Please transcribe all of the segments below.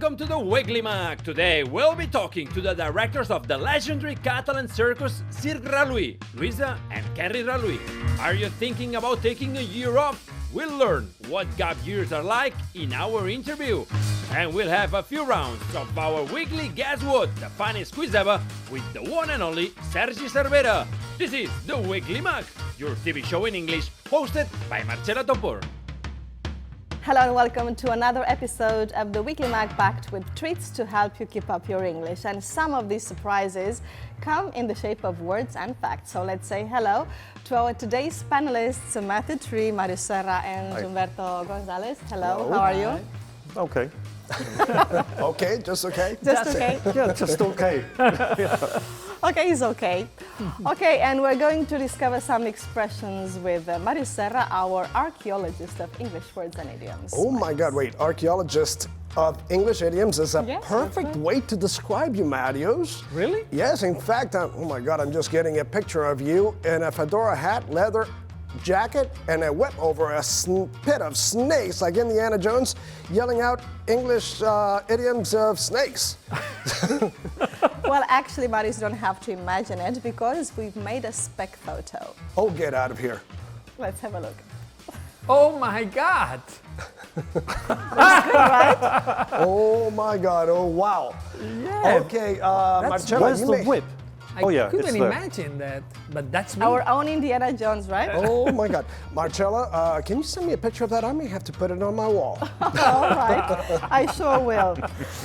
welcome to the Weekly Mag. Today we'll be talking to the directors of the legendary Catalan circus Circ Raluy, Louisa and Kerry Raluy. Are you thinking about taking a year off? We'll learn what gap years are like in our interview. And we'll have a few rounds of our weekly Guess What, the funniest quiz ever, with the one and only Sergi Cervera. This is the Weekly Mag, your TV show in English, hosted by Marcela Topor. Hello and welcome to another episode of the Weekly Mag, packed with treats to help you keep up your English. And some of these surprises come in the shape of words and facts. So let's say hello to our today's panelists, Matthew Tree, Mario Serra and Hi. Humberto Gonzalez. Hello, Hello. how are you? Okay. Okay, just okay? Just okay? Yeah, just okay. Okay, it's okay. Okay, and we're going to discover some expressions with Mario Serra, our archaeologist of English words and idioms. Oh my God, wait, archaeologist of English idioms is a Yes, perfect that's right. way to describe you, Marios. Really? Yes, in fact, oh my God, I'm just getting a picture of you in a fedora hat, leather jacket, and a whip over a pit of snakes like Indiana Jones, yelling out English idioms of snakes. Well, actually, Marius, you don't have to imagine it because we've made a spec photo. Oh, get out of here. Let's have a look. Oh my God! Right? Oh my God, oh wow. Yeah. Okay, That's- Marcella, Where's you the may... whip? Oh yeah, couldn't it's there. imagine that, but that's me. Our own Indiana Jones, right? Oh my God. Marcella, can you send me a picture of that? I may have to put it on my wall. All right. I sure will.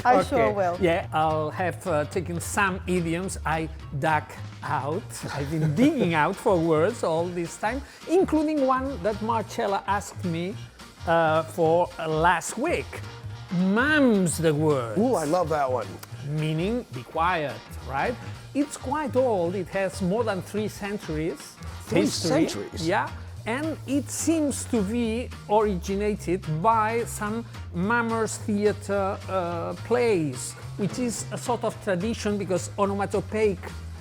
I sure will. Yeah, I'll have taken some idioms I dug out. I've been digging out for words all this time, including one that Marcella asked me for last week. Mum's the word, Ooh, I love that one. meaning be quiet, right? It's quite old. It has more than 3 centuries. 3 history. centuries? Yeah. And it seems to be originated by some mummers theater plays, which is a sort of tradition because onomatopoeic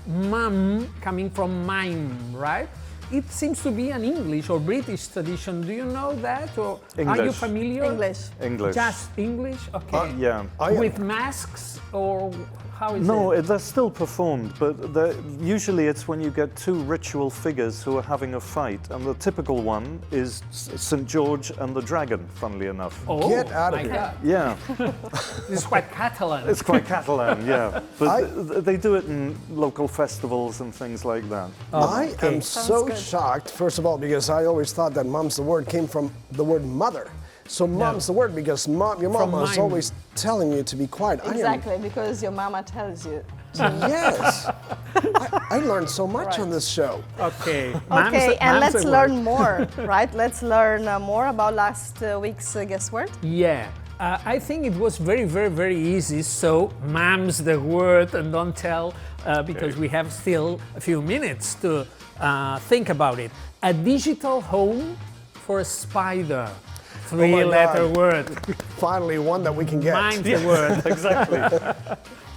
mum coming from mime, right? It seems to be an English or British tradition. Do you know that? Or are you English. familiar? English. English. Just English? Okay. Yeah. With masks or how is No, it? they're still performed, but usually it's when you get 2 ritual figures who are having a fight, and the typical one is St. George and the Dragon, funnily enough. Oh, Get out of my here. God. Yeah, This is quite Catalan. it's quite Catalan, yeah. But I- they do it in local festivals and things like that. I am so good. shocked, first of all, because I always thought that mom's the word came from the word mother. So mom's the word because your mom was mime. always telling you to be quiet. Exactly, because your mama tells you. Yes. I learned so much Right. on this show. Okay. Okay, and let's a learn word. more, right? Let's learn more about last week's guess word. Yeah. I think it was very, very, very easy. So, mom's the word, and don't tell because we have still a few minutes to think about it. A digital home for a spider. 3-letter God. word. Finally, one that we can get. Mind's the word. Exactly.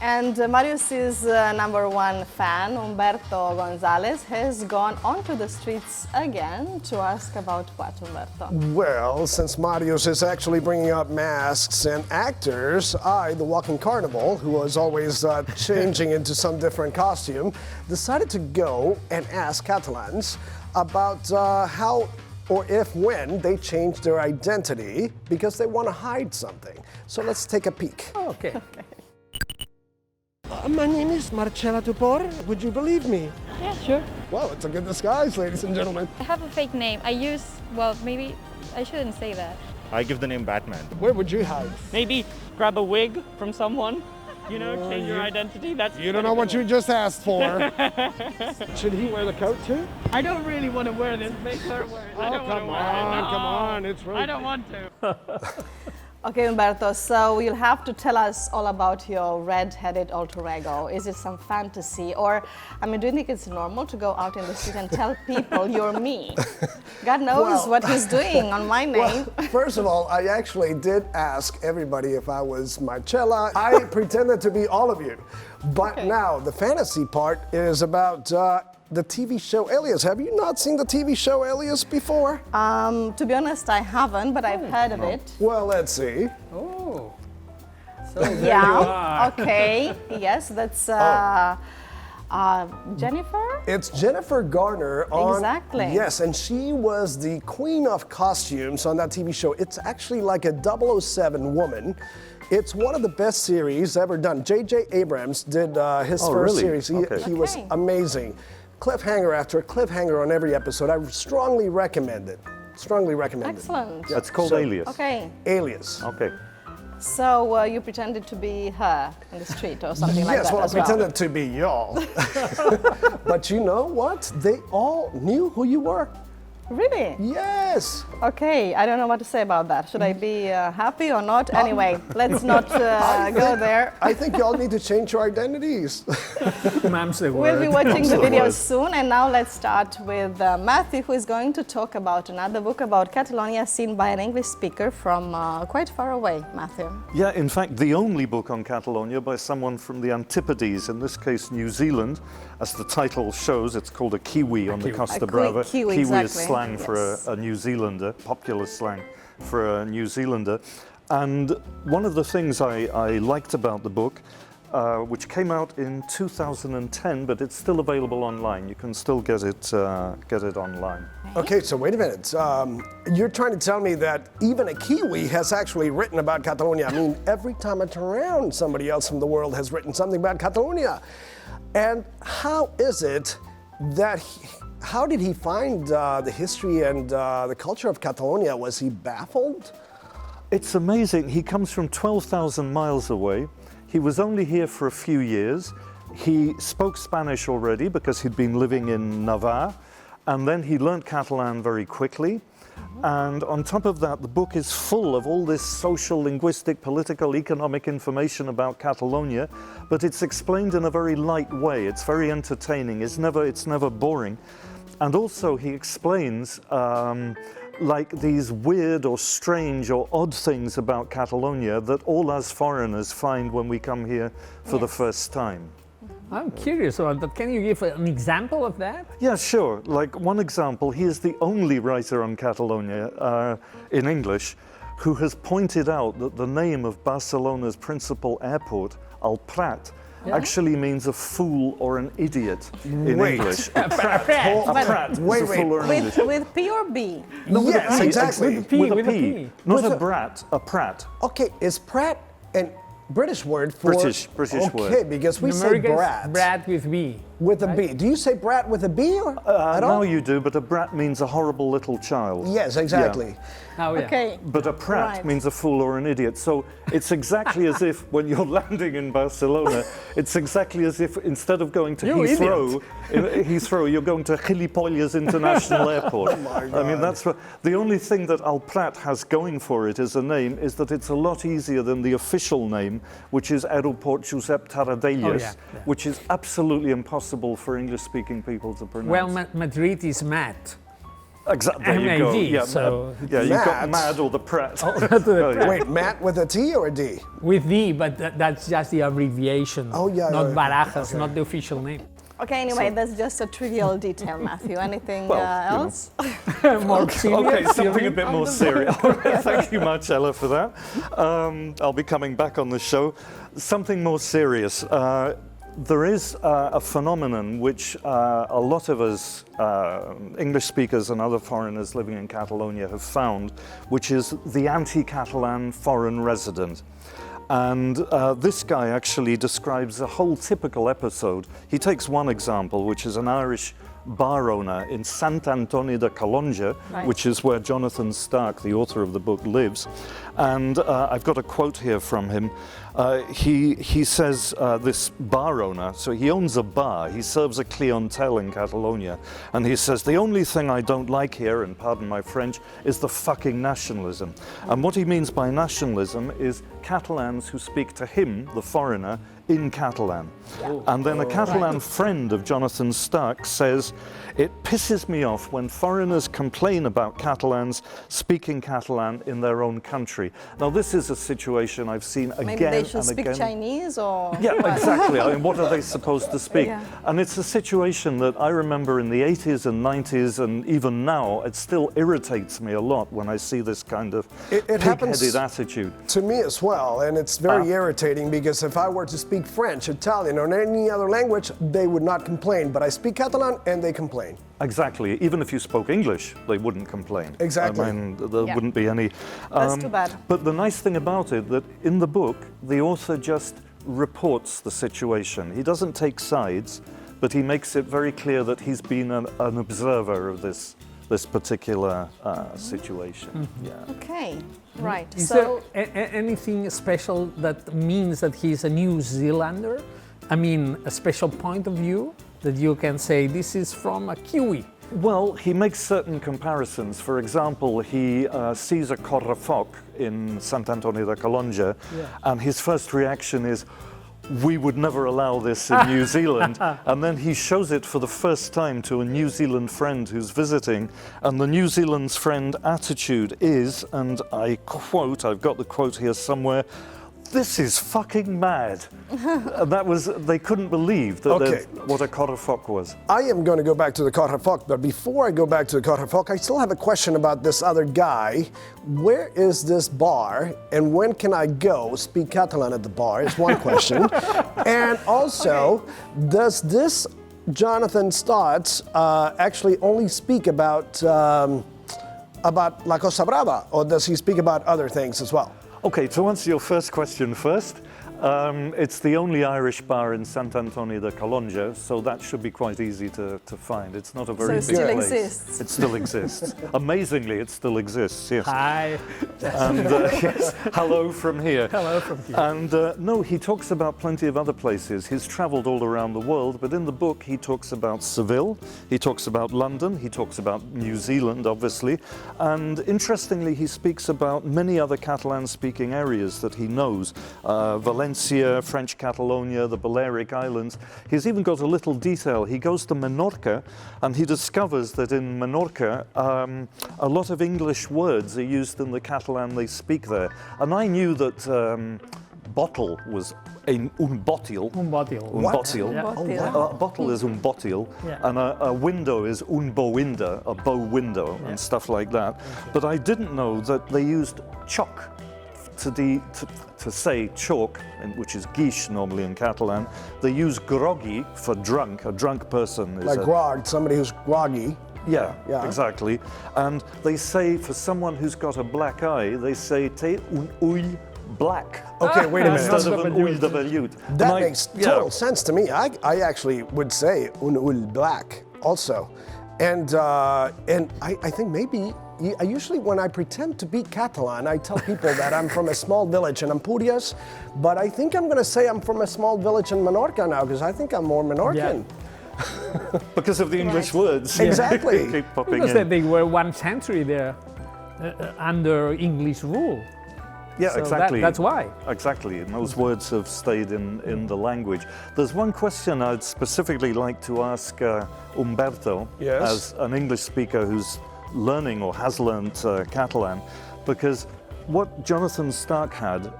And Marius's number 1 fan, Humberto Gonzalez, has gone onto the streets again to ask about what, Humberto? Well, since Marius is actually bringing up masks and actors, I, the walking carnival, who was always changing into some different costume, decided to go and ask Catalans about how or if when they change their identity because they want to hide something. So let's take a peek. Okay. My name is Marcela Topor. Would you believe me? Yeah, sure. Well, it's a good disguise, ladies and gentlemen. I have a fake name. I use, well, maybe I shouldn't say that. I give the name Batman. Where would you hide? Maybe grab a wig from someone, change your identity. That's You don't know what you just asked for. Should he wear the coat too? I don't really want to wear this. Make her wear it. I don't want to wear it. No. come on. It's really... I don't want to. Okay, Humberto, so you'll have to tell us all about your red-headed alter ego. Is it some fantasy? Or, do you think it's normal to go out in the street and tell people you're me? God knows Well- what he's doing on my name. Well, first of all, I actually did ask everybody if I was Marcella. I pretended to be all of you. But now, the fantasy part is about the TV show Alias. Have you not seen the TV show Alias before? To be honest, I haven't, but I've heard of it. Well, let's see. Oh. So there you Yeah. are. Okay. Yes, that's Jennifer. It's Jennifer Garner on. Exactly. Yes, and she was the queen of costumes on that TV show. It's actually like a 007 woman. It's one of the best series ever done. J.J. Abrams did his Oh, first really? series. He was Okay. amazing. Cliffhanger after cliffhanger on every episode. I strongly recommend it. Strongly recommend Excellent. it. That's called So- Alias. Okay. Alias. Okay. So you pretended to be her in the street or something like Yes, that well, I as well. pretended to be y'all. But you know what? They all knew who you were. Really? Yes. Okay, I don't know what to say about that. Should I be happy or not? Anyway, let's not go there. I think y'all need to change your identities. Mom's the We'll be word. watching the That's the videos word. soon, and now let's start with Matthew, who is going to talk about another book about Catalonia seen by an English speaker from quite far away. Matthew. Yeah, in fact, the only book on Catalonia by someone from the Antipodes, in this case New Zealand. As the title shows, it's called a Kiwi on the Costa Brava. Kiwi, is exactly. slang for Yes. a New Zealander, popular slang for a New Zealander. And one of the things I liked about the book, which came out in 2010, but it's still available online. You can still get it online. Okay, so wait a minute. You're trying to tell me that even a Kiwi has actually written about Catalonia. I mean, every time I turn around, somebody else from the world has written something about Catalonia. And how is it that how did he find the history and the culture of Catalonia? Was he baffled? It's amazing. He comes from 12,000 miles away. He was only here for a few years. He spoke Spanish already because he'd been living in Navarre, and then he learned Catalan very quickly. And on top of that, the book is full of all this social, linguistic, political, economic information about Catalonia, but it's explained in a very light way. It's very entertaining. It's never boring. And also he explains like these weird or strange or odd things about Catalonia that all us foreigners find when we come here for the first time. I'm curious about that. Can you give an example of that? Yeah, sure. Like one example, he is the only writer on Catalonia in English who has pointed out that the name of Barcelona's principal airport, El Prat, actually means a fool or an idiot in Wait. English. A prat is Wait, a fool or an idiot. With P or B? Yes, exactly. With a P, With a with a P, P. not With a a- brat, a prat. Okay, is Pratt an British word for British Okay, word. because we In say America, brat Brat with B. with a B. Do you say brat with a B or at all? No, you do, but a brat means a horrible little child. Yes, exactly. Oh, yeah. Okay. But a prat Right. means a fool or an idiot. So it's exactly as if when you're landing in Barcelona, it's exactly as if instead of going to You Heathrow, you're going to Gilipollas International Airport. I mean, that's what, the only thing that El Prat has going for it as a name is that it's a lot easier than the official name, which is Aeroport Josep Tarradellas, yeah. which is absolutely impossible for English-speaking people to pronounce. Well, Madrid is Mat. Exactly. There you go. MAD, Yeah, so- yeah, you got Mad. mad or the Prat. Wait, Matt with a T or a D? With D, but that's just the abbreviation. Oh, yeah, Not yeah. Barajas, Okay. not the official name. Okay, anyway, that's just a trivial detail, Matthew. Anything Well, you know. else? More serious. Okay, something serious. a bit more serious. Thank you, Marcella, for that. I'll be coming back on the show. Something more serious. There is a phenomenon which a lot of us, English speakers and other foreigners living in Catalonia, have found, which is the anti-Catalan foreign resident. And this guy actually describes a whole typical episode. He takes one example, which is an Irish bar owner in Sant Antoni de Calonge, which is where Jonathan Stark, the author of the book, lives. And I've got a quote here from him. He says, this bar owner, so he owns a bar, he serves a clientele in Catalonia, and he says, the only thing I don't like here, and pardon my French, is the fucking nationalism. And what he means by nationalism is Catalans who speak to him, the foreigner, in Catalan. And then a Catalan friend of Jonathan Stark says, "It pisses me off when foreigners complain about Catalans speaking Catalan in their own country." Now this is a situation I've seen again and again. Maybe they should speak Chinese or... Yeah, exactly. I mean, what are they supposed to speak? Yeah. And it's a situation that I remember in the 80s and 90s, and even now, it still irritates me a lot when I see this kind of pig-headed attitude. To me as well, and it's very irritating because if I were to speak French, Italian, or any other language, they would not complain. But I speak Catalan and they complain. Exactly. Even if you spoke English, they wouldn't complain. Exactly. I mean, there wouldn't be any... That's too bad. But the nice thing about it, that in the book, the author just reports the situation. He doesn't take sides, but he makes it very clear that he's been an observer of this particular situation. Yeah. Okay, right. Is So, there anything special that means that he's a New Zealander? I mean, a special point of view that you can say this is from a Kiwi? Well, he makes certain comparisons. For example, he sees a correfoc in Sant Antoni de Calonge, and his first reaction is, "We would never allow this in New Zealand." And then he shows it for the first time to a New Zealand friend who's visiting, and the New Zealand's friend attitude is, and I quote, I've got the quote here somewhere, "This is fucking mad." And that was, they couldn't believe that what a correfoc was. I am going to go back to the correfoc, but before I go back to the correfoc, I still have a question about this other guy. Where is this bar, and when can I go speak Catalan at the bar? Is one question. And also, does this Jonathan Stotts actually only speak about La Cosa Brava, or does he speak about other things as well? Okay, to answer your first question first, it's the only Irish bar in Sant Antoni de Calonge, so that should be quite easy to find. It's not a very So it big still place. exists. It still exists. Amazingly, it still exists, yes. Hi. And yes, hello from here. Hello from here. And no, he talks about plenty of other places. He's traveled all around the world, but in the book he talks about Seville, he talks about London, he talks about New Zealand, obviously, and interestingly he speaks about many other Catalan-speaking areas that he knows. Valencia, French Catalonia, the Balearic Islands. He's even got a little detail. He goes to Menorca and he discovers that in Menorca a lot of English words are used in the Catalan they speak there. And I knew that bottle was un botil. Un botil. Un botil. Yeah. A bottle is un botil, and a window is un bowinda, a bow window, and stuff like that. But I didn't know that they used choc to say chalk, which is guix normally in Catalan. They use groggy for drunk. A drunk person is like grog, somebody who's groggy. Yeah, Yeah. exactly. And they say for someone who's got a black eye, they say te un ull black. Okay, wait a minute. Instead of an ull de vellut. That makes total sense to me. I actually would say un ull black also. And I think maybe, I usually when I pretend to be Catalan, I tell people that I'm from a small village in Empúries, but I think I'm going to say I'm from a small village in Menorca now, because I think I'm more Menorcan. Because of the English words. Exactly. Keep popping Because in. they were 1 century there under English rule. Yeah, So exactly. that's why. Exactly, and those words have stayed in the language. There's one question I'd specifically like to ask Umberto, Yes. as an English speaker who's learning or has learned Catalan, because what Jonathan Stark had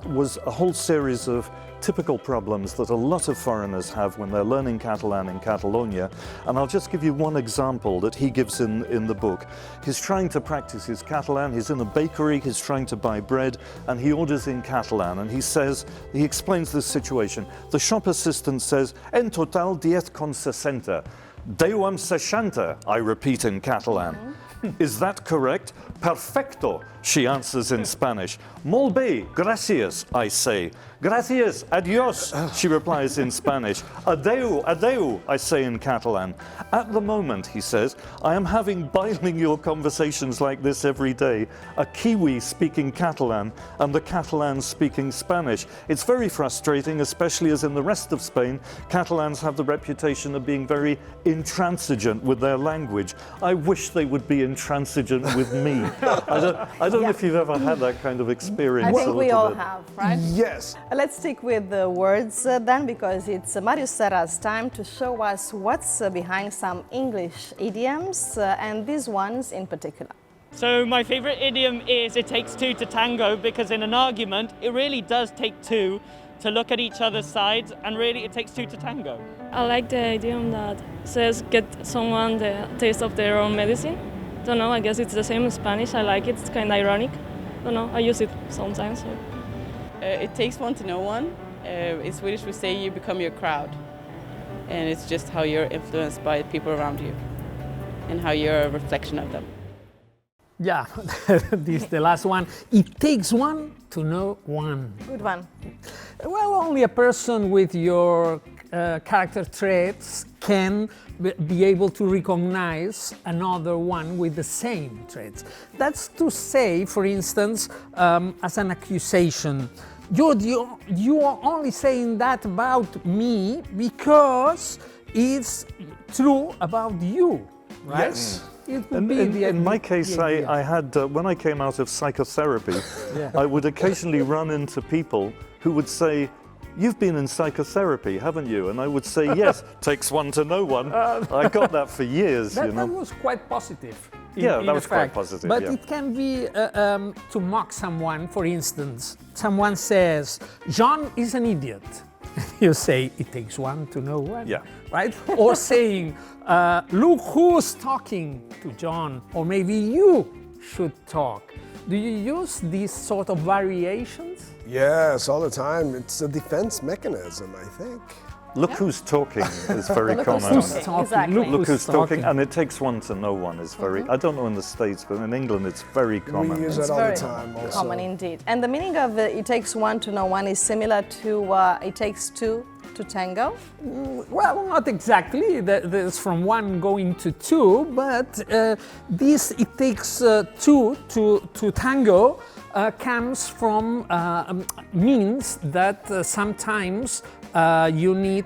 was a whole series of typical problems that a lot of foreigners have when they're learning Catalan in Catalonia. And I'll just give you one example that he gives in the book. He's trying to practice his Catalan, he's in a bakery, he's trying to buy bread, and he orders in Catalan, and he explains this situation. The shop assistant says, "En total 10,60. 10,60, I repeat in Catalan. Is that correct? Perfecto, she answers in Spanish. Molt bé, gracias, I say. Gracias, adios, she replies in Spanish. Adeu, adeu, I say in Catalan. At the moment, he says, I am having bilingual conversations like this every day. A Kiwi speaking Catalan and the Catalan speaking Spanish. It's very frustrating, especially as in the rest of Spain, Catalans have the reputation of being very intransigent with their language. I wish they would be intransigent with me. I don't know if you've ever had that kind of experience. I think a we little all bit. have, right? Yes. Let's stick with the words then, because it's Mario Serra's time to show us what's behind some English idioms and these ones in particular. So my favorite idiom is "it takes two to tango," because in an argument, it really does take two to look at each other's sides, and really it takes two to tango. I like the idiom that says get someone the taste of their own medicine. Don't know, I guess it's the same in Spanish. I like it, it's kind of ironic. Don't know, I use it sometimes. So. It takes one to know one. In Swedish we say you become your crowd. And it's just how you're influenced by the people around you and how you're a reflection of them. Yeah, this is the last one. It takes one to know one. Good one. Well, only a person with your character traits can be able to recognize another one with the same traits. That's to say, for instance, as an accusation, you are only saying that about me because it's true about you, right? Yes. It would be In my case, I had, when I came out of psychotherapy, I would occasionally run into people who would say, "You've been in psychotherapy, haven't you?" And I would say, "Yes, takes one to know one." I got that for years, That, you know. that was quite positive. Yeah, that was quite effect. positive, But yeah. it can be to mock someone, for instance. Someone says, "John is an idiot." You say, "It takes one to know one." Yeah. Right? Or saying, "Look who's talking to John," or maybe you should talk. Do you use these sort of variations? Yes, all the time. It's a defense mechanism, I think. Look who's talking is very Look who's common. talking. Exactly. Look who's talking, and it takes one to know one is very, I don't know in the States, but in England it's very common. We use It's that all very the time also. common indeed. And the meaning of it takes one to know one is similar to it takes two to tango. Well, not exactly. There's from one going to two, but this "it takes two to tango" comes from means that sometimes you need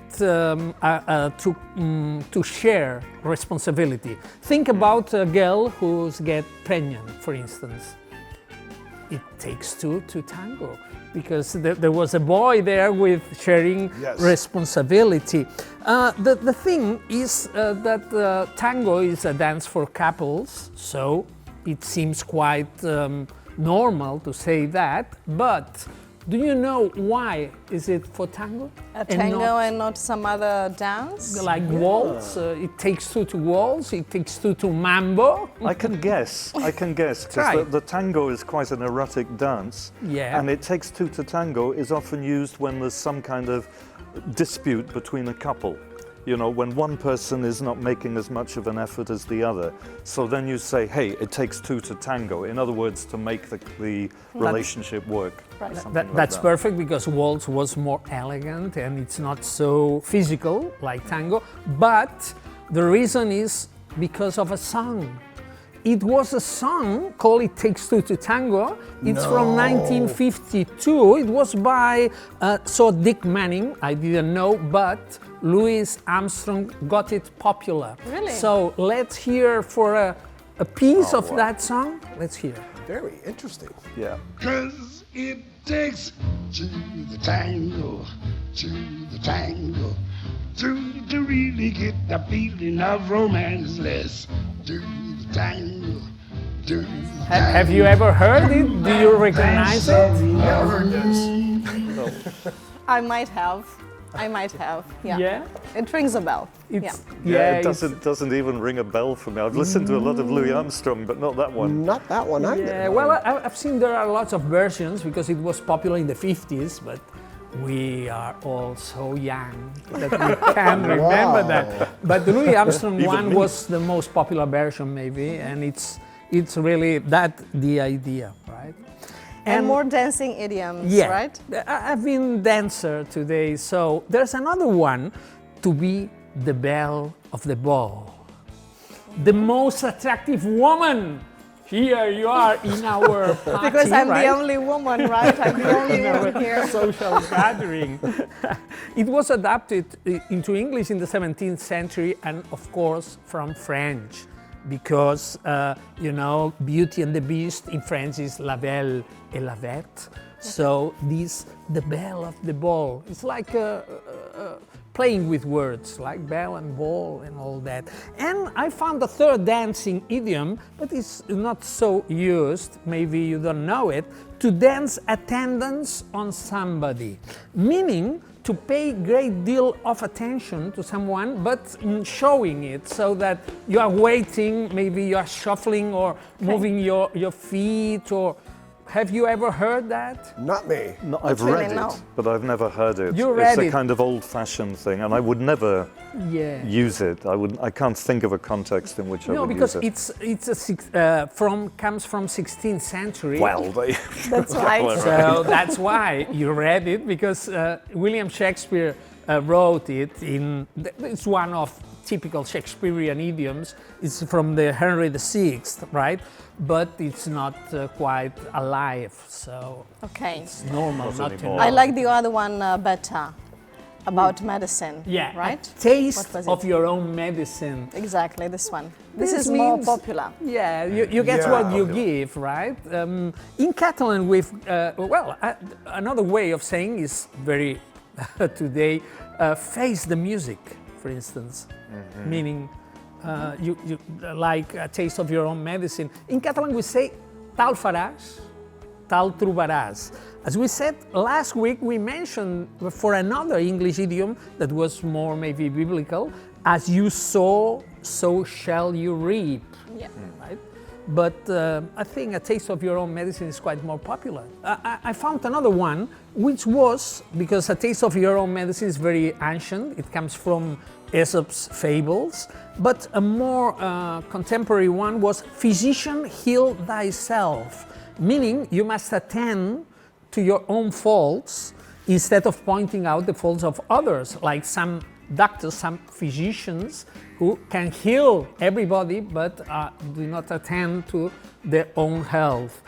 to share responsibility. Think about a girl who's get pregnant, for instance. It takes two to tango, because there was a boy there with sharing Yes. responsibility. The thing is that tango is a dance for couples, so it seems quite normal to say that, but do you know why is it for tango? A tango and not some other dance? Like waltz, it takes two to waltz, it takes two to mambo. I can guess, because Try. the tango is quite an erotic dance. Yeah. And it takes two to tango is often used when there's some kind of dispute between a couple. You know, when one person is not making as much of an effort as the other. So then you say, hey, it takes two to tango. In other words, to make the relationship work. Something like That's that. perfect, because waltz was more elegant and it's not so physical like tango. But the reason is because of a song. It was a song called "It Takes Two to Tango." It's from 1952. It was by Dick Manning. I didn't know, but Louis Armstrong got it popular. Really? So let's hear for a piece of that song. Let's hear. Very interesting. Yeah. 'Cause it takes to the tango, to the tango, to really get the feeling of romance. Let's do the tango, do the Have you ever heard it? Do you recognize it? Never heard this. I might have. Yeah. Yeah? It rings a bell. It's, Yeah, it it's- doesn't even ring a bell for me. I've listened to a lot of Louis Armstrong, but not that one. Not that one either. Yeah, well, I've seen there are lots of versions because it was popular in the 50s, but we are all so young that we can't remember that. But the Louis Armstrong Even one me. was the most popular version, maybe, and it's really that the idea, right? And more dancing idioms, Yeah, right? I've been dancer today, so there's another one, to be the belle of the ball, the most attractive woman. Here you are in our party, Because I'm right? the only woman, right? I'm the only woman here. Social gathering. It was adapted into English in the 17th century and, of course, from French. because, you know, Beauty and the Beast in French is La Belle et la Bête. So the belle of the ball. It's like playing with words, like bell and ball and all that. And I found a third dancing idiom, but it's not so used, maybe you don't know it, to dance attendance on somebody, meaning to pay great deal of attention to someone, but showing it so that you are waiting, maybe you are shuffling or moving your feet, or have you ever heard that? Not me. No, I've really read no. it, but I've never heard it. You read it's a it. kind of old-fashioned thing, and I would never use it. I can't think of a context in which I No, would because use it. it's comes from 16th century. Well, That's right. So that's why you read it, because William Shakespeare wrote it it's one of typical Shakespearean idioms. It's from the Henry VI, right? But it's not quite alive, so Okay. it's normal not to know. I like the other one better, about medicine. Yeah, Right? a taste What was of it? your own medicine. Exactly, this one. This This is more means- popular. Yeah, you get Yeah. what you give, right? In Catalan, we've, another way of saying is very today, face the music, for instance, meaning you like a taste of your own medicine. In Catalan, we say tal faràs, tal trobaràs. As we said last week, we mentioned for another English idiom that was more maybe biblical, as you sow, so shall you reap. Yeah. Right? But I think a taste of your own medicine is quite more popular. I found another one, which was, because a taste of your own medicine is very ancient, it comes from Aesop's fables, but a more contemporary one was physician, heal thyself, meaning you must attend to your own faults instead of pointing out the faults of others, like some doctors, some physicians who can heal everybody but do not attend to their own health.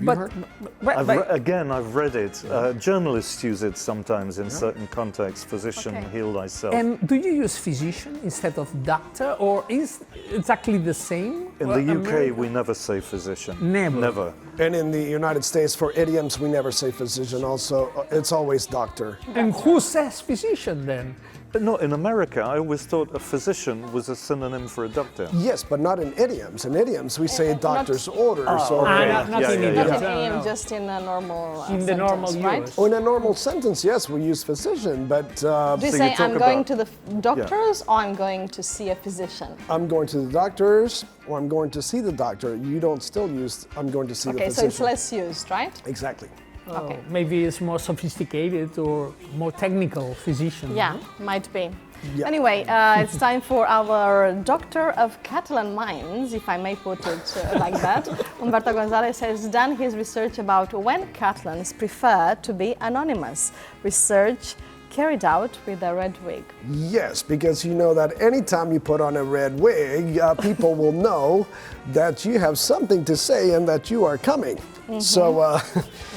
Again, I've read it. Journalists use it sometimes in certain contexts. Physician, heal thyself. And do you use physician instead of doctor, or is exactly the same? In the UK, we never say physician. Never. Never. And in the United States, for idioms, we never say physician. Also, it's always doctor. And who says physician then? But not in America. I always thought a physician was a synonym for a doctor. Yes, but not in idioms. In idioms, we say doctor's orders. or Not in yeah, idioms. Not No, in no. just in a normal In the normal sentence, right? use. Or in a normal sentence, yes, we use physician, but Do you So say you talk I'm going about- to the doctors or I'm going to see a physician? I'm going to the doctors or I'm going to see the doctor. You don't still use I'm going to see the Okay, so physician. it's less used, right? Exactly. Okay. Maybe it's more sophisticated or more technical physician. Yeah, might be. Yeah. Anyway, it's time for our Doctor of Catalan Minds, if I may put it like that. Humberto Gonzalez has done his research about when Catalans prefer to be anonymous. Research carried out with a red wig. Yes, because you know that anytime you put on a red wig, people will know that you have something to say and that you are coming. So,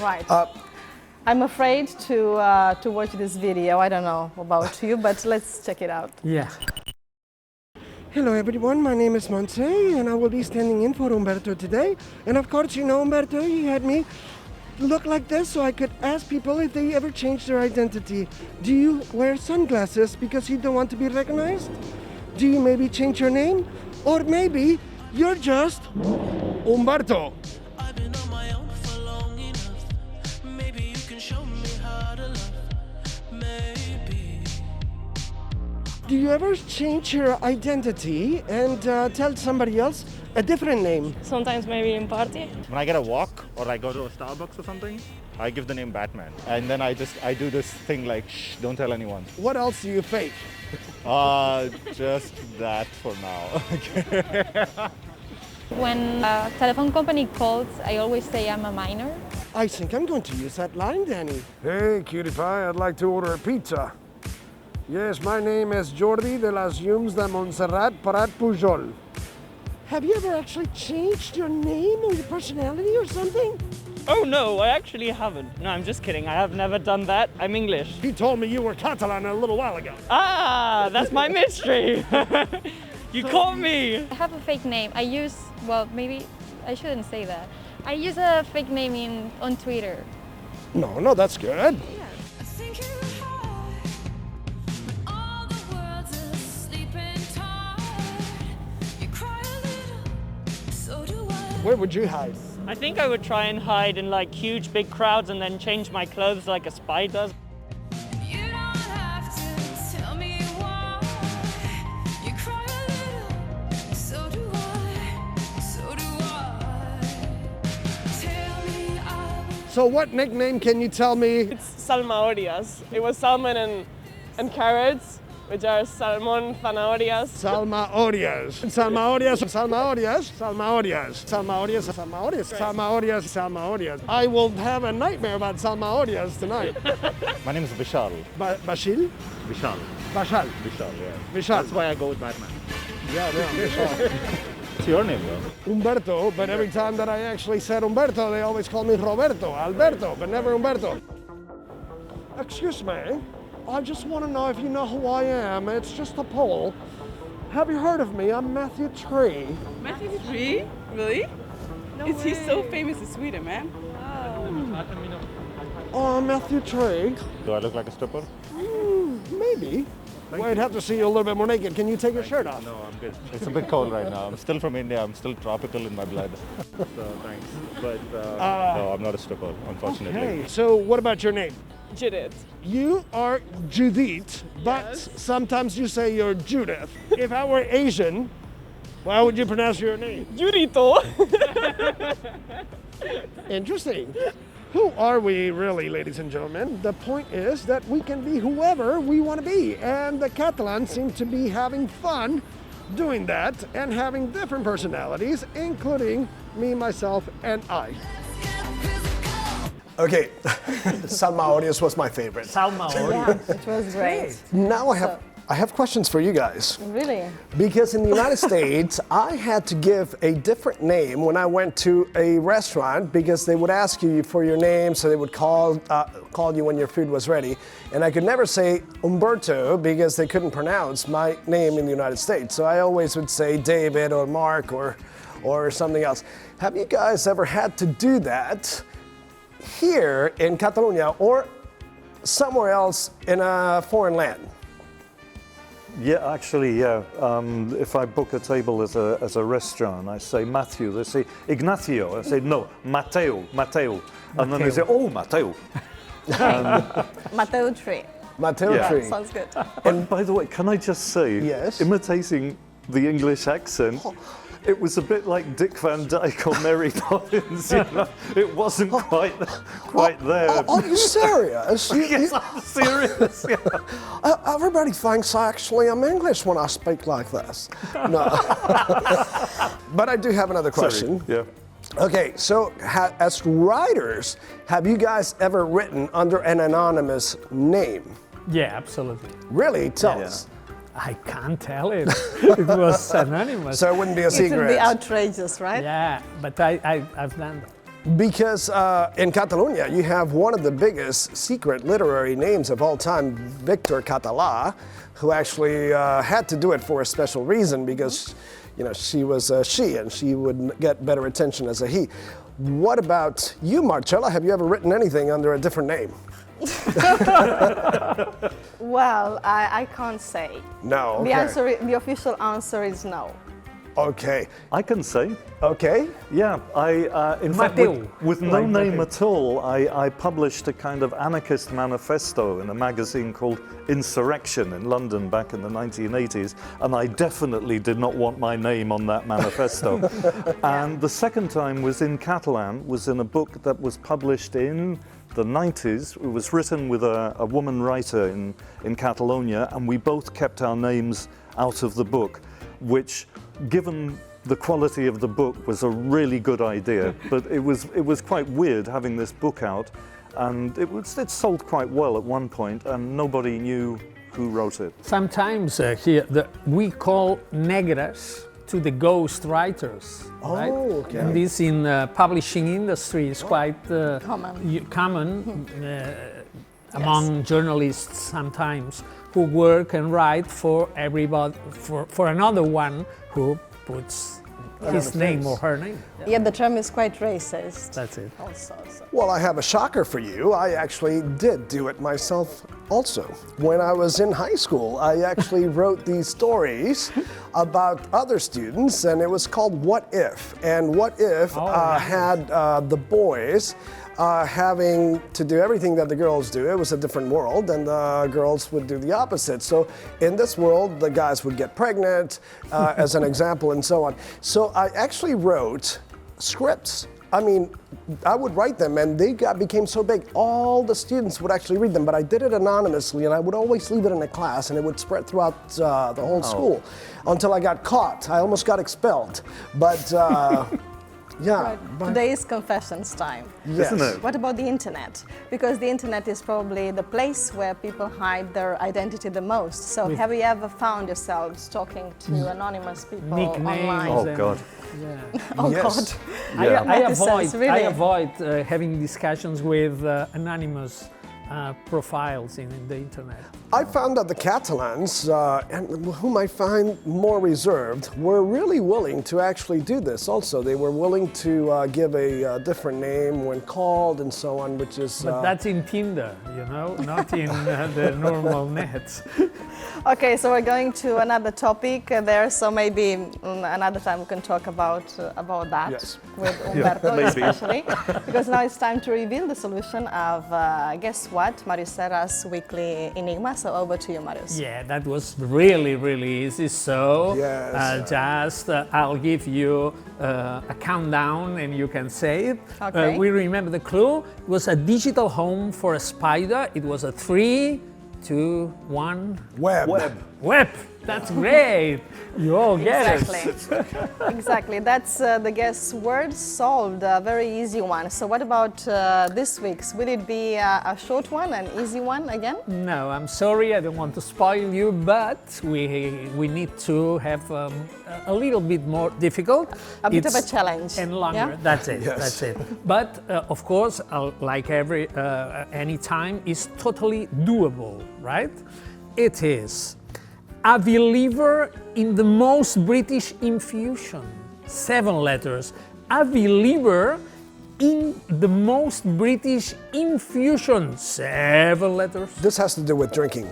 Right. I'm afraid to watch this video. I don't know about you, but let's check it out. Yeah. Hello everyone, my name is Monse and I will be standing in for Humberto today. And of course, you know, Humberto, he had me look like this so I could ask people if they ever changed their identity. Do you wear sunglasses because you don't want to be recognized? Do you maybe change your name? Or maybe you're just Humberto. I've been on my own for long enough. Maybe you can show me how to love. Maybe. Do you ever change your identity and tell somebody else a different name? Sometimes maybe in party. When I get a walk or I go to a Starbucks or something, I give the name Batman. And then I do this thing like, shh, don't tell anyone. What else do you fake? Just that for now. When a telephone company calls, I always say I'm a minor. I think I'm going to use that line, Danny. hey, cutie pie, I'd like to order a pizza. Yes, my name is Jordi de las Llums de Montserrat Prat Pujol. Have you ever actually changed your name or your personality or something? Oh no, I actually haven't. No, I'm just kidding. I have never done that. I'm English. He told me you were Catalan a little while ago. Ah, that's my mystery. You caught me! I have a fake name. I use, well, maybe I shouldn't say that. I use a fake name on Twitter. No, that's good. Where would you hide? I think I would try and hide in like huge big crowds and then change my clothes like a spy does. So what nickname can you tell me? It's salmahorias. It was salmon and carrots, which are salmon zanahorias. Salmahorias. Salmahorias. Salmahorias. Salmahorias. Salmahorias. Salmahorias. Salmahorias. Salmahorias. I will have a nightmare about salmahorias tonight. My name is Vishal. Bashil? Vishal. Bashal. Vishal, yeah. Vishal. That's why I go with Batman. Yeah, Vishal. What's your name, though? Umberto, but every time that I actually said Umberto, they always call me Roberto, Alberto, but never Umberto. Excuse me, I just want to know if you know who I am. It's just a poll. Have you heard of me? I'm Matthew Tree. Matthew Tree? Really? No Is he way. so famous in Sweden, man? Oh, Matthew Tree. Do I look like a stripper? Maybe. Well, I'd have to see you a little bit more naked. Can you take your shirt off? No, I'm good. It's a bit cold right now. I'm still from India. I'm still tropical in my blood. So thanks. But no, I'm not a stripper, unfortunately. Okay, so what about your name? Judith. You are Judith, but sometimes you say you're Judith. If I were Asian, how would you pronounce your name? Judito. Interesting. Who are we really, ladies and gentlemen? The point is that we can be whoever we want to be, and the Catalan seem to be having fun doing that and having different personalities, including me, myself, and I. Okay, Salmahorias was my favorite. Salmahorias. Yeah, it was great. Now I have questions for you guys. Really? Because in the United States, I had to give a different name when I went to a restaurant because they would ask you for your name, so they would call you when your food was ready. And I could never say Umberto because they couldn't pronounce my name in the United States. So I always would say David or Mark or something else. Have you guys ever had to do that here in Catalonia or somewhere else in a foreign land? Yeah, actually, yeah. If I book a table at a restaurant, I say Matthew. They say Ignacio. I say no, Mateo. And then they say, oh, Mateo. Mateo Tree. Mateo Yeah. Tree. Sounds good. And by the way, can I just say, Yes. imitating the English accent, it was a bit like Dick Van Dyke or Mary Poppins. You know? It wasn't quite there. Are you serious? Yes, I'm serious. Yeah. Everybody thinks actually I'm English when I speak like this. No. But I do have another question. Sorry. Yeah. Okay, so as writers, have you guys ever written under an anonymous name? Yeah, absolutely. Really? Tell us. I can't tell it. It was anonymous. So it wouldn't be a It secret. would be outrageous, right? Yeah, but I've done that. Because in Catalonia, you have one of the biggest secret literary names of all time, Victor Català, who actually had to do it for a special reason because, you know, she was a she and she would get better attention as a he. What about you, Marcella? Have you ever written anything under a different name? Well, I can't say. No. Okay. The official answer is no. Okay. I can say. Okay. Yeah, in fact, with no name at all, I published a kind of anarchist manifesto in a magazine called Insurrection in London back in the 1980s, and I definitely did not want my name on that manifesto. And the second time was in Catalan, was in a book that was published in the 90s. It was written with a woman writer in Catalonia, and we both kept our names out of the book, which, given the quality of the book, was a really good idea. But it was quite weird having this book out, and it sold quite well at one point, and nobody knew who wrote it. Sometimes here we call negras to the ghost writers. Oh, right? okay. And this in publishing industry is quite common among journalists sometimes. who work and write for everybody, for another one who puts his name or her name. Yeah, the term is quite racist. That's it. Also, so. Well, I have a shocker for you. I actually did do it myself also. When I was in high school, I actually wrote these stories about other students, and it was called What If? And What If had the boys having to do everything that the girls do. It was a different world, and the girls would do the opposite. So in this world, the guys would get pregnant, as an example, and so on. So I actually wrote scripts. I mean, I would write them, and they became so big, all the students would actually read them, but I did it anonymously, and I would always leave it in a class, and it would spread throughout the whole school until I got caught. I almost got expelled, but yeah. Right. Today is confessions time. Yes. Isn't it? What about the internet? Because the internet is probably the place where people hide their identity the most. So have you ever found yourselves talking to anonymous people Nicknames. online? Oh God. Yeah. Oh Yes. God. Yeah. I avoid having discussions with anonymous profiles in the internet. I found that the Catalans, and whom I find more reserved, were really willing to actually do this also. They were willing to give a different name when called and so on, which is... But that's in Tinder, you know, not in the normal net. Okay, so we're going to another topic there. So maybe another time we can talk about that Yes. with Umberto, maybe. especially, because now it's time to reveal the solution of guess what, Marius Serra's weekly enigma. So over to you, Marius. Yeah, that was really, really easy. So Yes. I'll give you a countdown and you can say it. Okay. We remember the clue. It was a digital home for a spider. It was a 3, 2, 1. Web. Web. That's great. You all get Exactly. it. Exactly. That's the guess word solved. A very easy one. So what about this week's? Will it be a short one, an easy one again? No, I'm sorry. I don't want to spoil you, but we need to have a little bit more difficult. A bit of a challenge. And longer. Yeah? That's it. Yes. That's it. But of course, like any time, is totally doable, right? It is a believer in the most British infusion. 7 letters. A believer in the most British infusion. 7 letters. This has to do with drinking.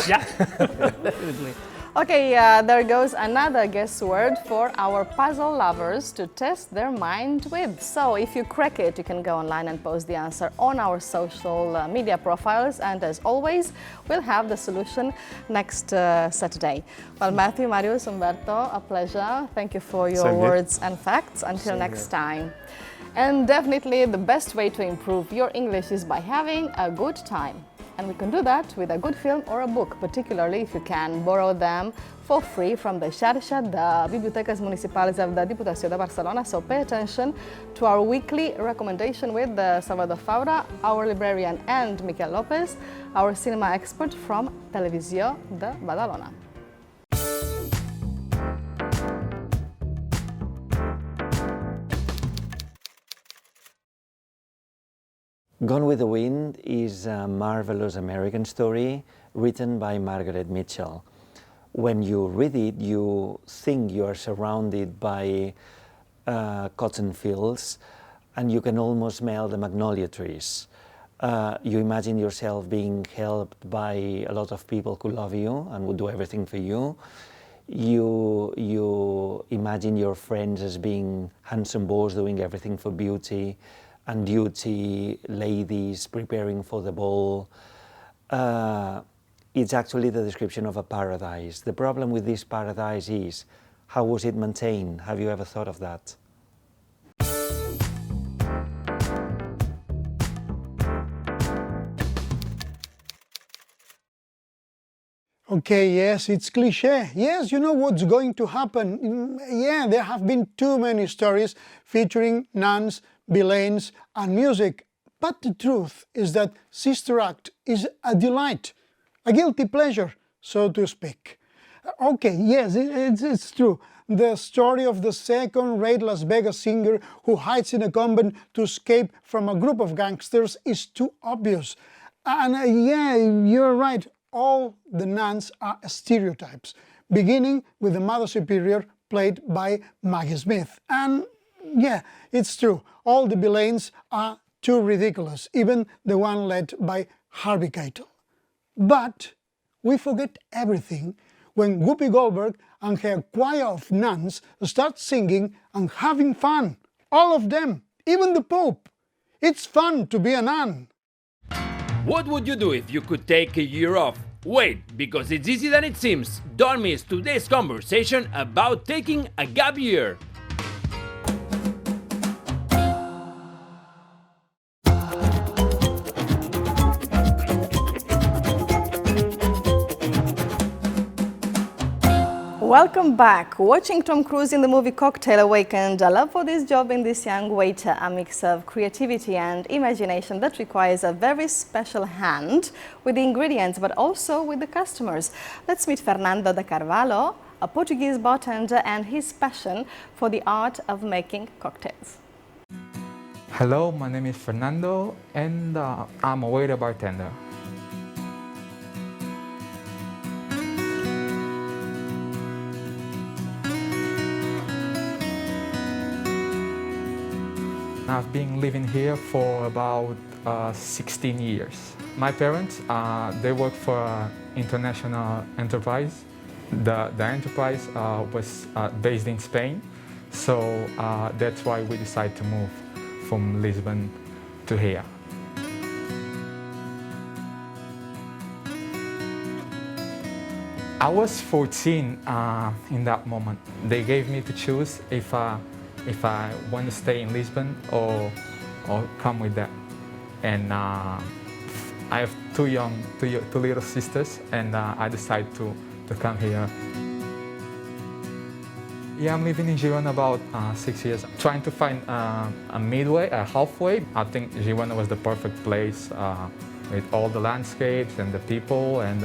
Yeah, definitely. Okay, there goes another guess word for our puzzle lovers to test their mind with. So if you crack it, you can go online and post the answer on our social media profiles. And as always, we'll have the solution next Saturday. Well, Matthew, Marius, Umberto, a pleasure. Thank you for your Same here. words and facts. Until next time. And definitely the best way to improve your English is by having a good time. And we can do that with a good film or a book, particularly if you can borrow them for free from the Xarxa, the Bibliotecas Municipales of the Diputació de Barcelona. So pay attention to our weekly recommendation with Salvador Faura, our librarian, and Miquel Lopez, our cinema expert from Televisió de Badalona. Gone with the Wind is a marvelous American story written by Margaret Mitchell. When you read it, you think you are surrounded by cotton fields and you can almost smell the magnolia trees. You imagine yourself being helped by a lot of people who love you and would do everything for you. You imagine your friends as being handsome boys doing everything for beauty, and duty ladies preparing for the ball. It's actually the description of a paradise. The problem with this paradise is, how was it maintained? Have you ever thought of that? Okay, yes, it's cliché. Yes, you know what's going to happen. Yeah, there have been too many stories featuring nuns, villains, and music. But the truth is that Sister Act is a delight, a guilty pleasure, so to speak. Okay, yes, it's true. The story of the second-rate Las Vegas singer who hides in a convent to escape from a group of gangsters is too obvious. And yeah, you're right. all the nuns are stereotypes, beginning with the Mother Superior played by Maggie Smith. And yeah, it's true, all the Belanes are too ridiculous, even the one led by Harvey Keitel. But we forget everything when Whoopi Goldberg and her choir of nuns start singing and having fun. All of them, even the Pope. It's fun to be a nun. What would you do if you could take a year off? Wait, because it's easier than it seems. Don't miss today's conversation about taking a gap year. Welcome back. Watching Tom Cruise in the movie Cocktail awakened a love for this job in this young waiter, a mix of creativity and imagination that requires a very special hand with the ingredients but also with the customers. Let's meet Fernando de Carvalho, a Portuguese bartender, and his passion for the art of making cocktails. Hello, my name is Fernando and I'm a waiter bartender. I've been living here for about 16 years. My parents, they work for an international enterprise. The enterprise was based in Spain, so that's why we decided to move from Lisbon to here. I was 14 in that moment. They gave me to choose if I want to stay in Lisbon or come with them. And I have two little sisters, and I decided to come here. Yeah, I'm living in Girona about 6 years. Trying to find a midway, a halfway. I think Girona was the perfect place with all the landscapes and the people, and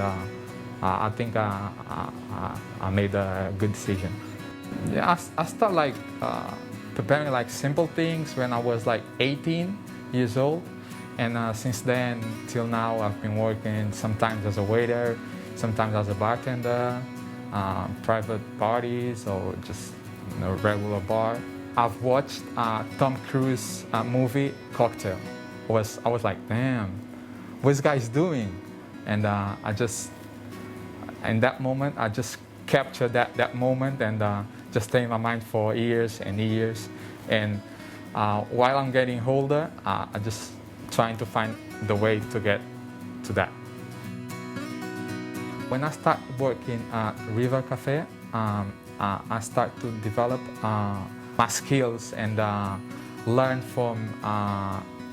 I think I made a good decision. Yeah, I started like preparing like simple things when I was like 18 years old, and since then till now I've been working sometimes as a waiter, sometimes as a bartender, private parties or just regular bar. I've watched Tom Cruise movie Cocktail. I was like, damn, what this guy's doing? And in that moment I just captured that moment and just stay in my mind for years and years. And while I'm getting older, I'm just trying to find the way to get to that. When I start working at River Cafe, I start to develop my skills and learn from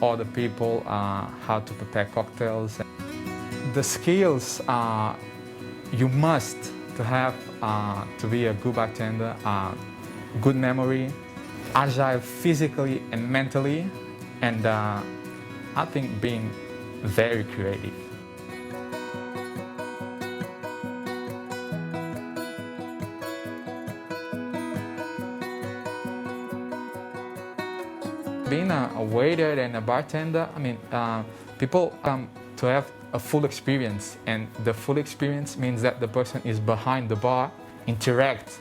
other people how to prepare cocktails. The skills you must to have to be a good bartender, good memory, agile physically and mentally, and I think being very creative. Being a waiter and a bartender, I mean, people come to have a full experience, and the full experience means that the person is behind the bar, interact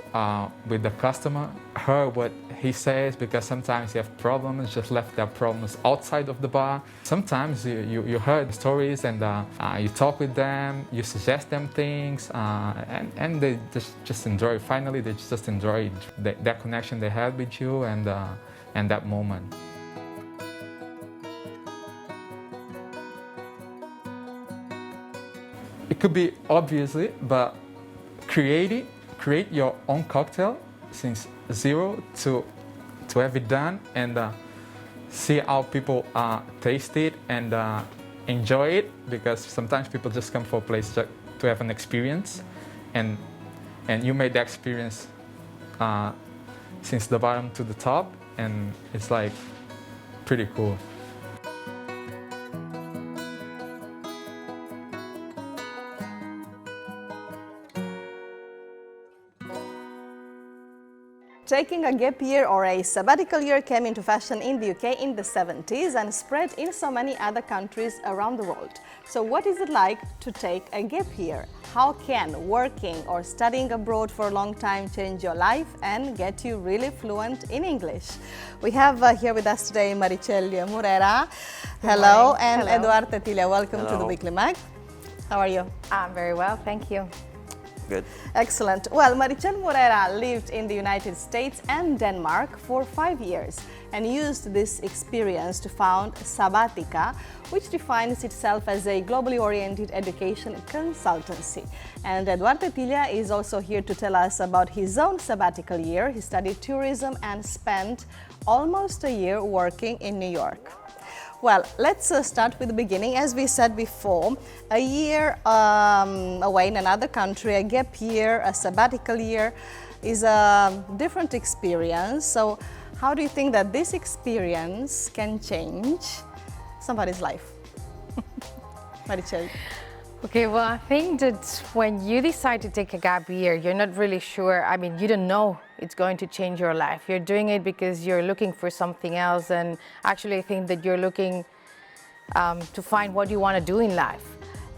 with the customer, hear what he says, because sometimes you have problems, just left their problems outside of the bar. Sometimes you heard stories and you talk with them, you suggest them things, and they just enjoy. Finally, they just enjoy that connection they had with you and that moment. It could be obviously, but create your own cocktail since zero to have it done, and see how people taste it and enjoy it, because sometimes people just come for a place to have an experience, and you made the experience since the bottom to the top, and it's like pretty cool. taking a gap year or a sabbatical year came into fashion in the UK in the 70s and spread in so many other countries around the world. So what is it like to take a gap year? How can working or studying abroad for a long time change your life and get you really fluent in English? We have here with us today Meritxell Morera. Hello, and Hello. Eduard Tetilla. Welcome to the Hello. Weekly Mag. How are you? I'm very well, thank you. Good. Excellent. Well, Meritxell Morera lived in the United States and Denmark for 5 years and used this experience to found Sabbatica, which defines itself as a globally oriented education consultancy. And Eduard Tetilla is also here to tell us about his own sabbatical year. He studied tourism and spent almost a year working in New York. Well, let's start with the beginning. As we said before, a year away in another country, a gap year, a sabbatical year is a different experience. So how do you think that this experience can change somebody's life? Meritxell. Okay, well, I think that when you decide to take a gap year, you're not really sure. I mean, you don't know it's going to change your life. You're doing it because you're looking for something else, and actually I think that you're looking to find what you want to do in life.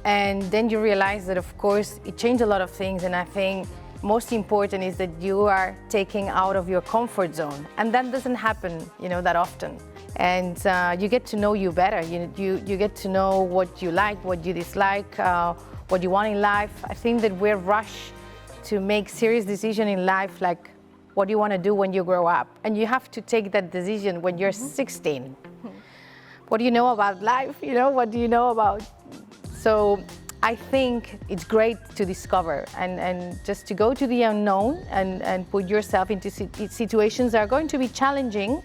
And then you realize that, of course, it changed a lot of things, and I think most important is that you are taking out of your comfort zone, and that doesn't happen, that often. And you get to know you better. You get to know what you like, what you dislike, what you want in life. I think that we're rushed to make serious decisions in life, like what do you want to do when you grow up? And you have to take that decision when you're 16. What do you know about life? What do you know about? So I think it's great to discover and just to go to the unknown and put yourself into situations that are going to be challenging,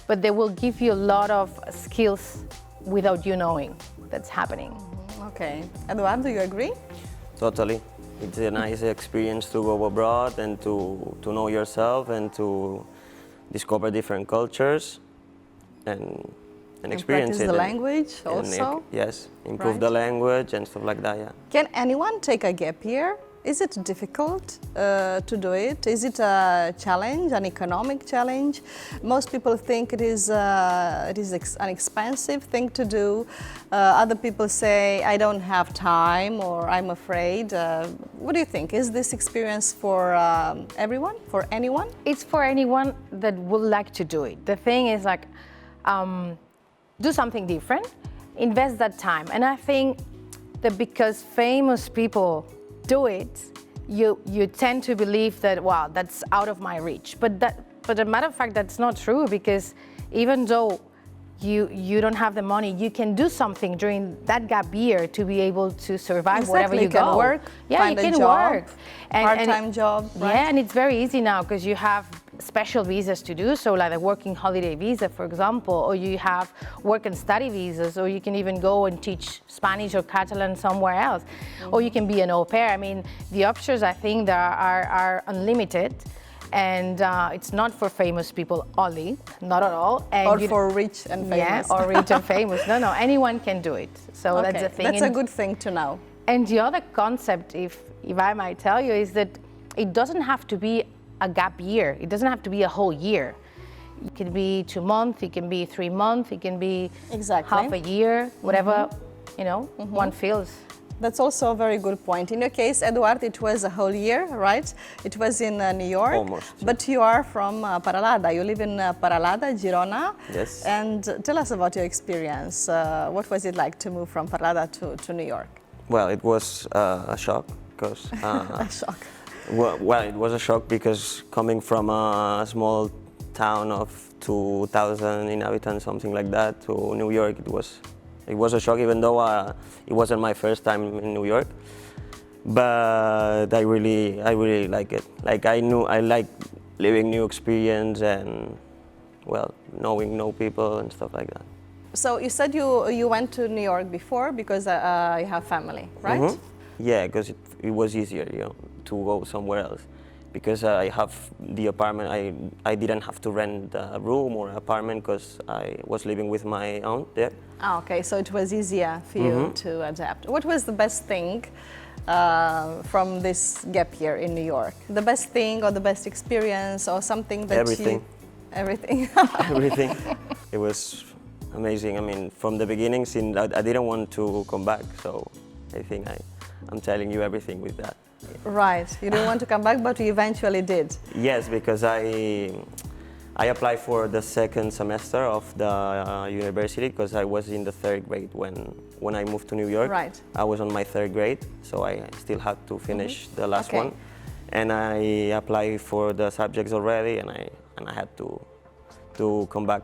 but they will give you a lot of skills without you knowing that's happening. Okay. Eduard, do you agree? Totally. It's a nice experience to go abroad and to know yourself and to discover different cultures and experience practice it. the language also? Yes, improve Right. the language and stuff like that, yeah. Can anyone take a gap year? Is it difficult to do it? Is it a challenge, an economic challenge? Most people think it is an expensive thing to do. Other people say, I don't have time or I'm afraid. What do you think? Is this experience for everyone, for anyone? It's for anyone that would like to do it. The thing is do something different, invest that time. And I think that because famous people do it, you tend to believe that, wow, that's out of my reach. But as a matter of fact, that's not true, because even though you don't have the money, you can do something during that gap year to be able to survive wherever you can go. work, yeah, find you a can job, work. part-time job, right? Yeah, and it's very easy now because you have special visas to do so, like a working holiday visa, for example, or you have work and study visas, or you can even go and teach Spanish or Catalan somewhere else, or you can be an au pair. I mean, the options, I think, are unlimited. And it's not for famous people only, not at all. And or for rich and famous. Yeah, or rich and famous. No, anyone can do it. So Okay, that's the thing. That's a good thing to know. And the other concept, if I might tell you, is that it doesn't have to be a gap year. It doesn't have to be a whole year. It can be 2 months, it can be 3 months, it can be half a year, whatever, one feels. That's also a very good point. In your case, Eduard, it was a whole year, right? It was in New York. Almost. But you are from Paralada. You live in Paralada, Girona. Yes. And tell us about your experience. What was it like to move from Paralada to New York? Well, it was a shock, because... A shock. Well, it was a shock because coming from a small town of 2,000 inhabitants, something like that, to New York, it was a shock, even though it wasn't my first time in New York. But I really like it. Like I like living new experience and, well, knowing new people and stuff like that. So you said you went to New York before because you have family, right? Mm-hmm. Yeah, because it was easier, to go somewhere else. Because I have the apartment, I didn't have to rent a room or an apartment because I was living with my aunt there. Okay, so it was easier for you to adapt. What was the best thing from this gap year in New York? The best thing or the best experience or something that Everything. Everything. Everything. It was amazing. I mean, from the beginning, since I didn't want to come back, so I think I'm telling you everything with that. Right. You didn't want to come back, but you eventually did. Yes, because I applied for the second semester of the university because I was in the third grade when I moved to New York. Right. I was on my third grade, so I still had to finish the last one. And I applied for the subjects already, and I had to come back.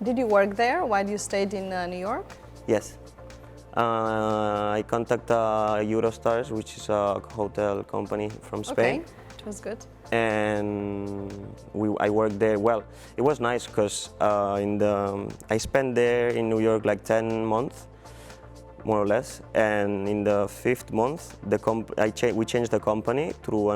Did you work there while you stayed in New York? Yes. I contacted Eurostars, which is a hotel company from Spain. Okay, it was good. And I worked there. Well, it was nice because I spent there in New York like 10 months, more or less. And in the 5th month, we changed the company through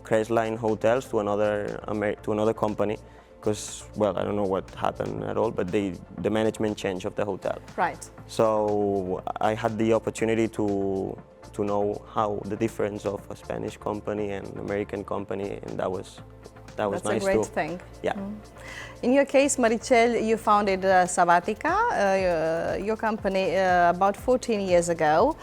Kreisline Hotels to another company. Because, well, I don't know what happened at all, but the management changed of the hotel. Right. So I had the opportunity to know how the difference of a Spanish company and American company, and that was nice too. That's a great thing. Yeah. In your case, Marichel, you founded Sabatica, your company, about 14 years ago.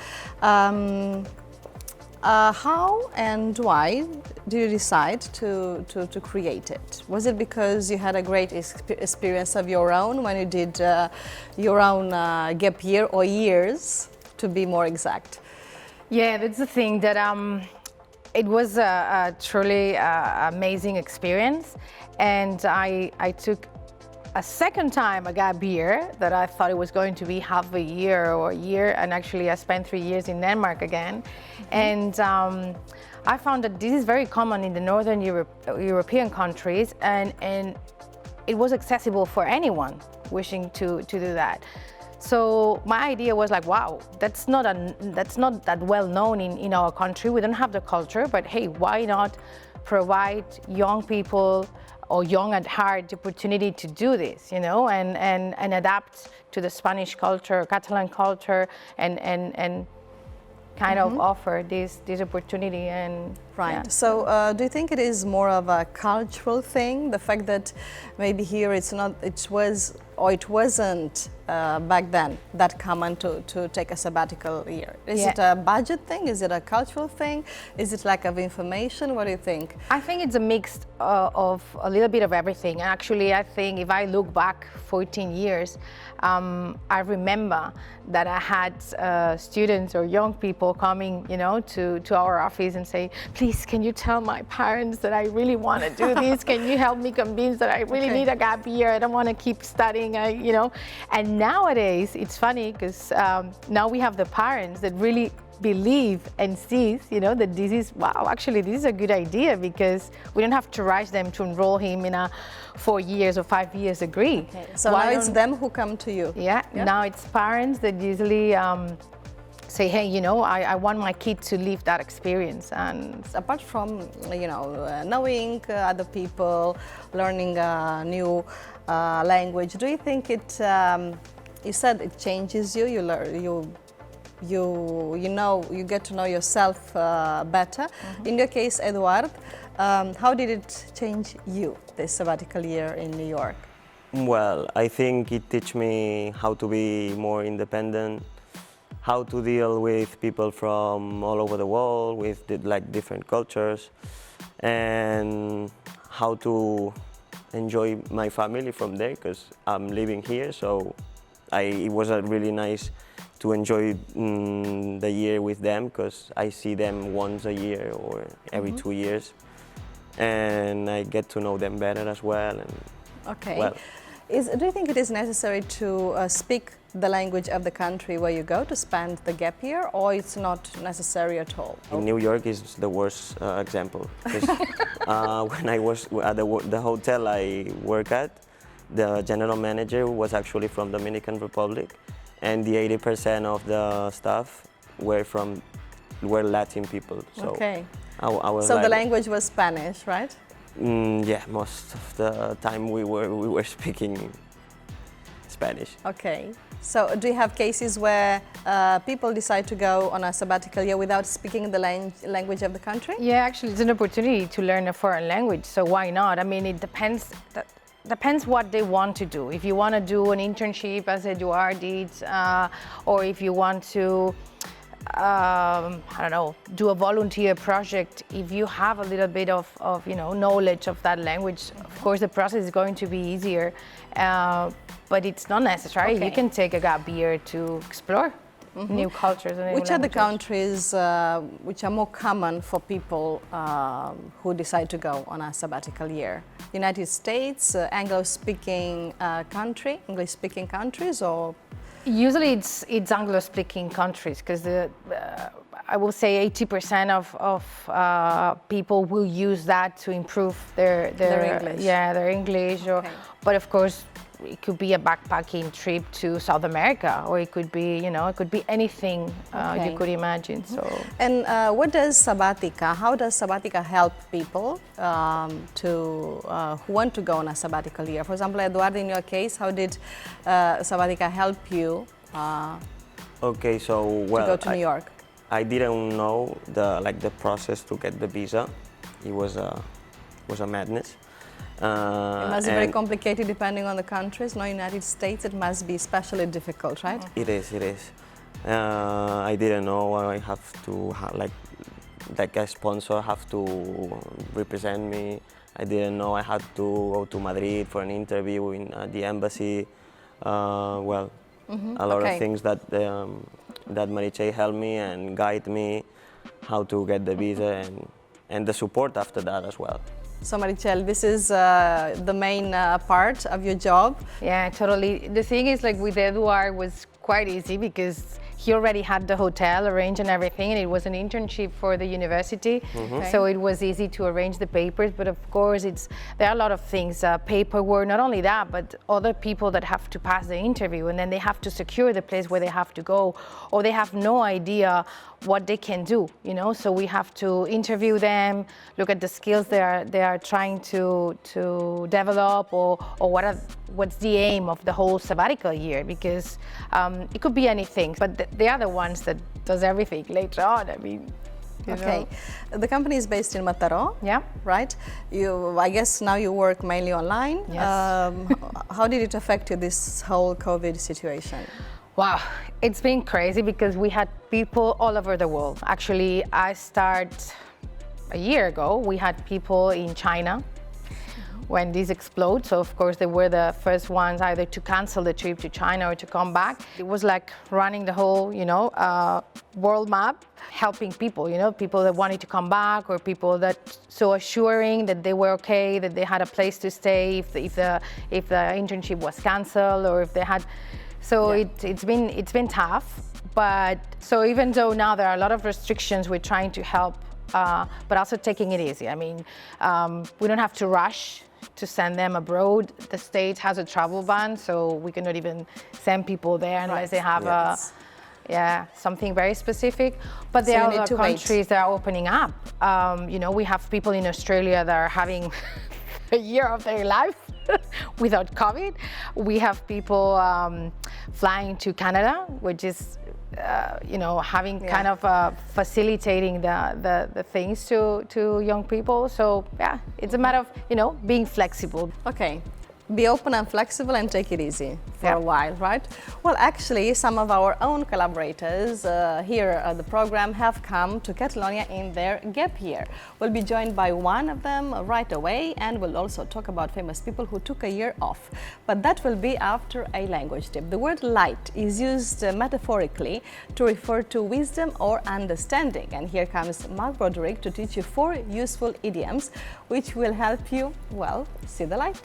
How and why did you decide to create it? Was it because you had a great experience of your own when you did your own gap year or years, to be more exact? Yeah, that's the thing that it was a truly amazing experience, and I took a second time a gap year that I thought it was going to be half a year or a year, and actually I spent 3 years in Denmark again. And I found that this is very common in the Northern European countries, and it was accessible for anyone wishing to do that. So my idea was like, wow, that's not that well known in our country. We don't have the culture, but hey, why not provide young people or young at heart the opportunity to do this, you know, and adapt to the Spanish culture, Catalan culture, and kind of offer this opportunity. And right. Yeah. So do you think it is more of a cultural thing, the fact that maybe here it wasn't back then that common to take a sabbatical year? Is it a budget thing? Is it a cultural thing? Is it lack of information? What do you think? I think it's a mix of a little bit of everything. Actually, I think if I look back 14 years, I remember that I had students or young people coming, you know, to our office and say, please, can you tell my parents that I really want to do this? Can you help me convince that I really need a gap year? I don't want to keep studying, you know. And nowadays, it's funny because now we have the parents that really believe and sees, you know, that this is, wow, actually this is a good idea, because we don't have to rush them to enroll him in a 4 years or 5 years degree. Okay. So now it's them who come to you. Yeah, now it's parents that usually say, hey, you know, I want my kid to live that experience. And apart from, you know, knowing other people, learning a new language, do you think it, you said it changes you, you get to know yourself better. In your case, Eduard, how did it change you, this sabbatical year in New York? Well, I think it teach me how to be more independent, how to deal with people from all over the world, with like different cultures, and how to enjoy my family from there, because I'm living here. So it was a really nice to enjoy the year with them, because I see them once a year or every 2 years, and I get to know them better as well. And okay. Well, do you think it is necessary to speak the language of the country where you go to spend the gap year, or it's not necessary at all? in New York is the worst example, because when I was at the hotel I work at, the general manager was actually from Dominican Republic, and the 80% of the staff were Latin people. So okay. I was so like, the language was Spanish, right? Yeah, most of the time we were speaking Spanish. Okay. So do you have cases where people decide to go on a sabbatical year without speaking the language of the country? Yeah, actually it's an opportunity to learn a foreign language, so why not? I mean, it depends what they want to do. If you want to do an internship as Eduard did, or if you want to I don't know, do a volunteer project, if you have a little bit of knowledge of that language, of course the process is going to be easier, but it's not necessary. Okay. You can take a gap year to explore new cultures and new Which are the languages. countries which are more common for people who decide to go on a sabbatical year? United States, English-speaking countries, or? Usually it's Anglo-speaking countries, because I will say 80% of people will use that to improve their English. Yeah, their English. Okay. But of course, it could be a backpacking trip to South America, or it could be, it could be anything you could imagine. So. And what does Sabatica? How does Sabatica help people who want to go on a sabbatical year? For example, Eduardo, in your case, how did Sabatica help you Okay, so to well, go to New York? I didn't know the process to get the visa. It was a madness. It must be very complicated depending on the countries. No, United States, it must be especially difficult, right? It is. I didn't know I have to like a sponsor have to represent me. I didn't know I had to go to Madrid for an interview in the embassy. A lot of things that Mariche helped me and guide me how to get the visa and the support after that as well. So Marichel, this is the main part of your job. Yeah, totally. The thing is, like with Eduard, was quite easy because he already had the hotel arranged and everything, and it was an internship for the university, so it was easy to arrange the papers. But of course, there are a lot of things, paperwork, not only that, but other people that have to pass the interview, and then they have to secure the place where they have to go, or they have no idea what they can do, So we have to interview them, look at the skills they are trying to develop, or what's the aim of the whole sabbatical year, because it could be anything, but they are the ones that does everything later on. I mean, you know. The company is based in Mataró. Yeah. Right. I guess now you work mainly online. Yes. How did it affect you, this whole COVID situation? Wow, it's been crazy because we had people all over the world. Actually, I started a year ago. We had people in China when this exploded. So of course they were the first ones either to cancel the trip to China or to come back. It was like running the whole, world map, helping people, people that wanted to come back, or people that so assuring that they were okay, that they had a place to stay if the internship was canceled, or if they had. So it's been tough, but so even though now there are a lot of restrictions, we're trying to help, but also taking it easy. I mean, we don't have to rush to send them abroad. The state has a travel ban, so we cannot even send people there unless they have something very specific. But there are other countries that are opening up. We have people in Australia that are having a year of their life without COVID. We have people flying to Canada, which is having kind of facilitating the things to young people. So it's a matter of being flexible. Okay. Be open and flexible and take it easy for a while, right? Well, actually, some of our own collaborators here at the program have come to Catalonia in their gap year. We'll be joined by one of them right away, and we'll also talk about famous people who took a year off. But that will be after a language tip. The word light is used metaphorically to refer to wisdom or understanding. And here comes Mark Broderick to teach you 4 useful idioms which will help you, well, see the light.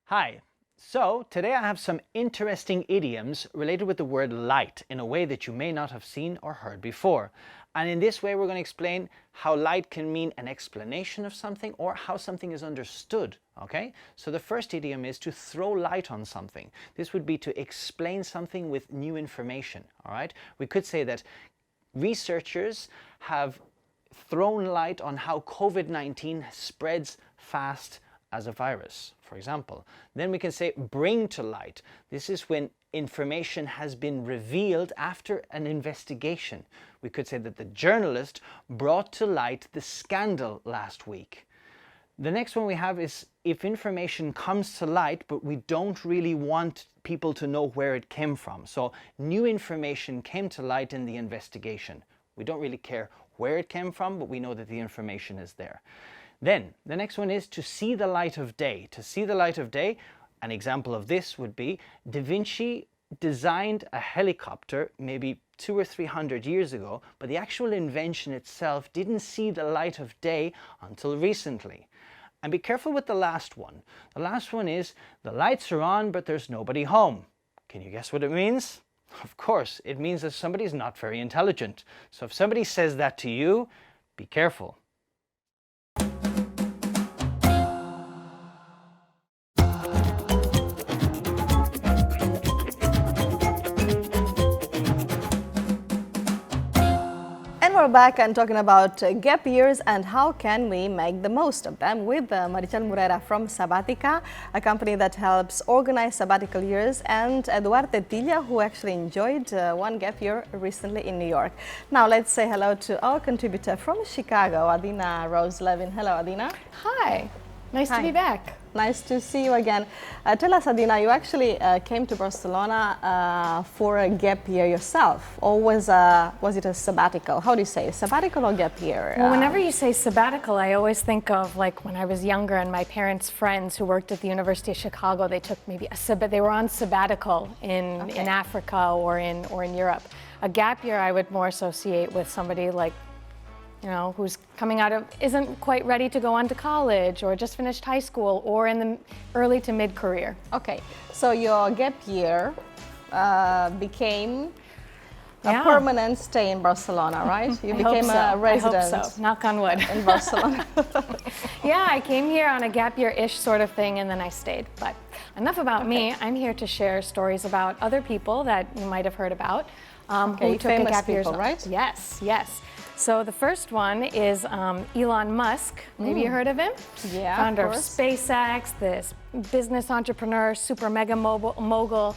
Hi. So today I have some interesting idioms related with the word light in a way that you may not have seen or heard before. And in this way we're going to explain how light can mean an explanation of something or how something is understood. Okay? So the first idiom is to throw light on something. This would be to explain something with new information. All right? We could say that researchers have thrown light on how COVID-19 spreads fast as a virus, for example. Then we can say bring to light. This is when information has been revealed after an investigation. We could say that the journalist brought to light the scandal last week. The next one we have is if information comes to light, but we don't really want people to know where it came from. So new information came to light in the investigation. We don't really care where it came from, but we know that the information is there. Then the next one is to see the light of day. To see the light of day, an example of this would be Da Vinci designed a helicopter maybe 200 or 300 years ago, but the actual invention itself didn't see the light of day until recently. And be careful with the last one. The last one is the lights are on, but there's nobody home. Can you guess what it means? Of course, it means that somebody's not very intelligent. So if somebody says that to you, be careful. We're back and talking about gap years and how can we make the most of them with Marichel Murera from Sabatica, a company that helps organize sabbatical years, and Eduard Tetilla, who actually enjoyed one gap year recently in New York. Now let's say hello to our contributor from Chicago, Adina Rose Levin. Hello, Adina. Hi. Nice to be back. Nice to see you again. Tell us, Adina, you actually came to Barcelona for a gap year yourself, or was it a sabbatical? How do you say, sabbatical or gap year? Well, whenever you say sabbatical, I always think of like when I was younger and my parents' friends who worked at the University of Chicago, they took maybe they were on sabbatical in Africa or in Europe. A gap year I would more associate with somebody like, you know, who's coming out of, isn't quite ready to go on to college or just finished high school or in the early to mid-career. Okay, so your gap year became a permanent stay in Barcelona, right? You became a resident. I hope so. Knock on wood. In Barcelona. Yeah, I came here on a gap year-ish sort of thing and then I stayed. But enough about me. I'm here to share stories about other people that you might have heard about who took a gap year. Right? Yes, yes. So the first one is Elon Musk. Maybe you heard of him? Yeah, founder of SpaceX, this business entrepreneur, super mega mogul,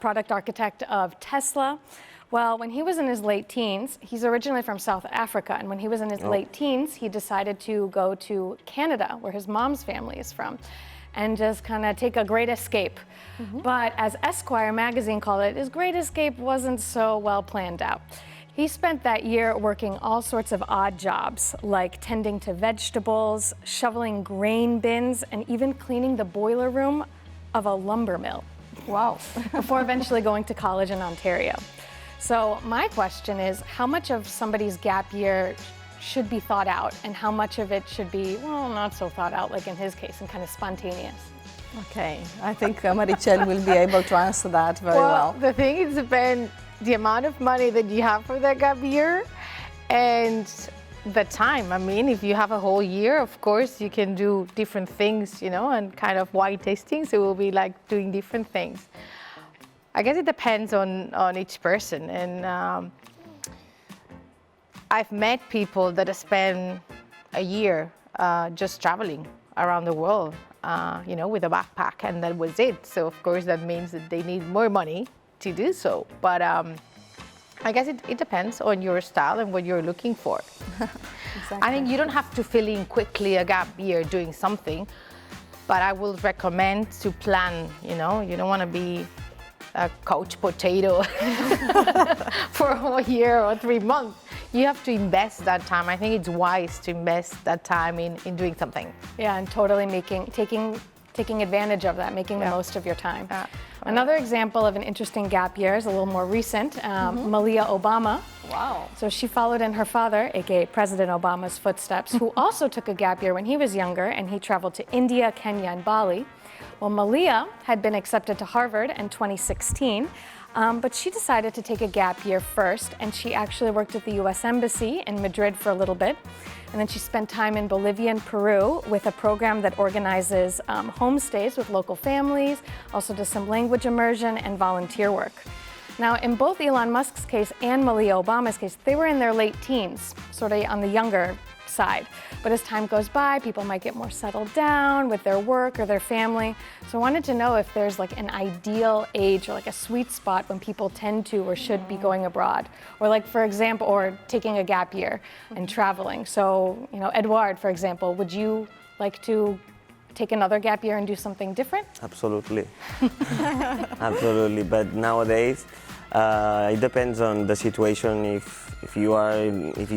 product architect of Tesla. Well, when he was in his late teens, he's originally from South Africa, and when he was in his late teens, he decided to go to Canada, where his mom's family is from, and just kind of take a great escape. But as Esquire magazine called it, his great escape wasn't so well planned out. He spent that year working all sorts of odd jobs, like tending to vegetables, shoveling grain bins, and even cleaning the boiler room of a lumber mill. Wow. Before eventually going to college in Ontario. So my question is, how much of somebody's gap year should be thought out, and how much of it should be, well, not so thought out, like in his case, and kind of spontaneous? Okay, I think Marichel will be able to answer that very well. The thing is depends the amount of money that you have for that gap year and the time. I mean, if you have a whole year, of course, you can do different things, you know, and kind of wine tasting, so it will be like doing different things. I guess it depends on each person, and I've met people that spend a year just traveling around the world, you know, with a backpack, and that was it. So of course that means that they need more money to do so. But I guess it depends on your style and what you're looking for. Exactly. I think you don't have to fill in quickly a gap year doing something, but I will recommend to plan, you know, you don't want to be a couch potato for a whole year or 3 months. You have to invest that time. I think it's wise to invest that time in doing something. Yeah, and totally taking advantage of that, making the most of your time. Another example of an interesting gap year is a little more recent, Malia Obama. Wow. So she followed in her father, aka President Obama's footsteps, who also took a gap year when he was younger, and he traveled to India, Kenya, and Bali. Well, Malia had been accepted to Harvard in 2016, but she decided to take a gap year first, and she actually worked at the US Embassy in Madrid for a little bit. And then she spent time in Bolivia and Peru with a program that organizes homestays with local families, also does some language immersion and volunteer work. Now, in both Elon Musk's case and Malia Obama's case, they were in their late teens, sort of on the younger side. But as time goes by, people might get more settled down with their work or their family. So I wanted to know if there's like an ideal age or like a sweet spot when people tend to or should be going abroad. Or like, for example, or taking a gap year and traveling. So, you know, Edouard, for example, would you like to take another gap year and do something different? Absolutely. Absolutely. But nowadays, it depends on the situation. If you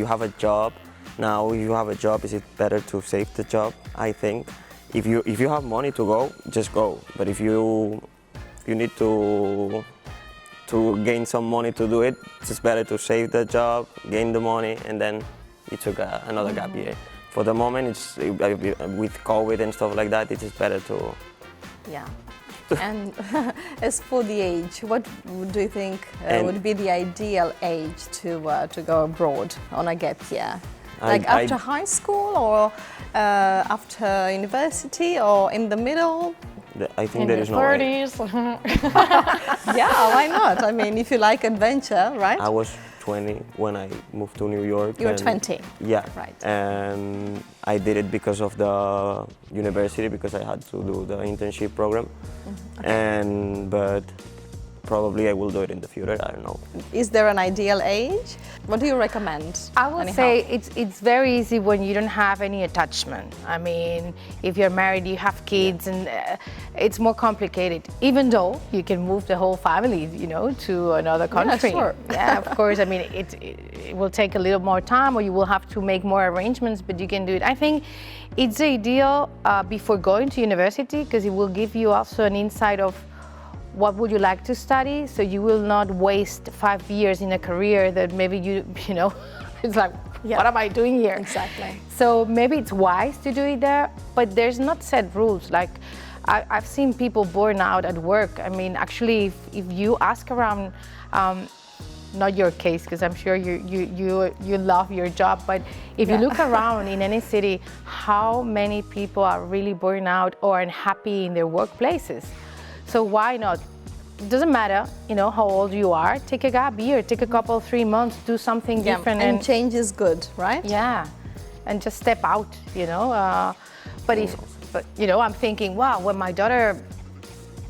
have a job, now if you have a job, is it better to save the job? I think. If you have money to go, just go. But if you need to gain some money to do it, it's better to save the job, gain the money, and then you took another gap year. For the moment, it's with COVID and stuff like that, it is better to. Yeah. And as for the age, what do you think would be the ideal age to go abroad on a gap year? Like after high school or after university or in the middle? I think there is no way. 30s. Yeah, why not? I mean, if you like adventure, right? I was 20 when I moved to New York. You were 20? Yeah. Right. And I did it because of the university, because I had to do the internship program. Okay. But probably I will do it in the future, I don't know. Is there an ideal age? What do you recommend? I would say it's very easy when you don't have any attachment. I mean, if you're married, you have kids, and it's more complicated. Even though you can move the whole family, you know, to another country. Yeah, sure. Yeah, of course. I mean, it will take a little more time, or you will have to make more arrangements, but you can do it. I think it's ideal before going to university, because it will give you also an insight of what would you like to study, so you will not waste 5 years in a career that maybe you know, it's like, what am I doing here? Exactly. So maybe it's wise to do it there, but there's not set rules. Like, I've seen people burn out at work. I mean, actually, if you ask around, not your case, because I'm sure you love your job, but if you look around in any city, how many people are really burned out or unhappy in their workplaces? So why not? It doesn't matter, you know, how old you are. Take a gap year, take a couple, 3 months, do something different. And change is good, right? Yeah, and just step out, you know. But you know, I'm thinking, wow, when my daughter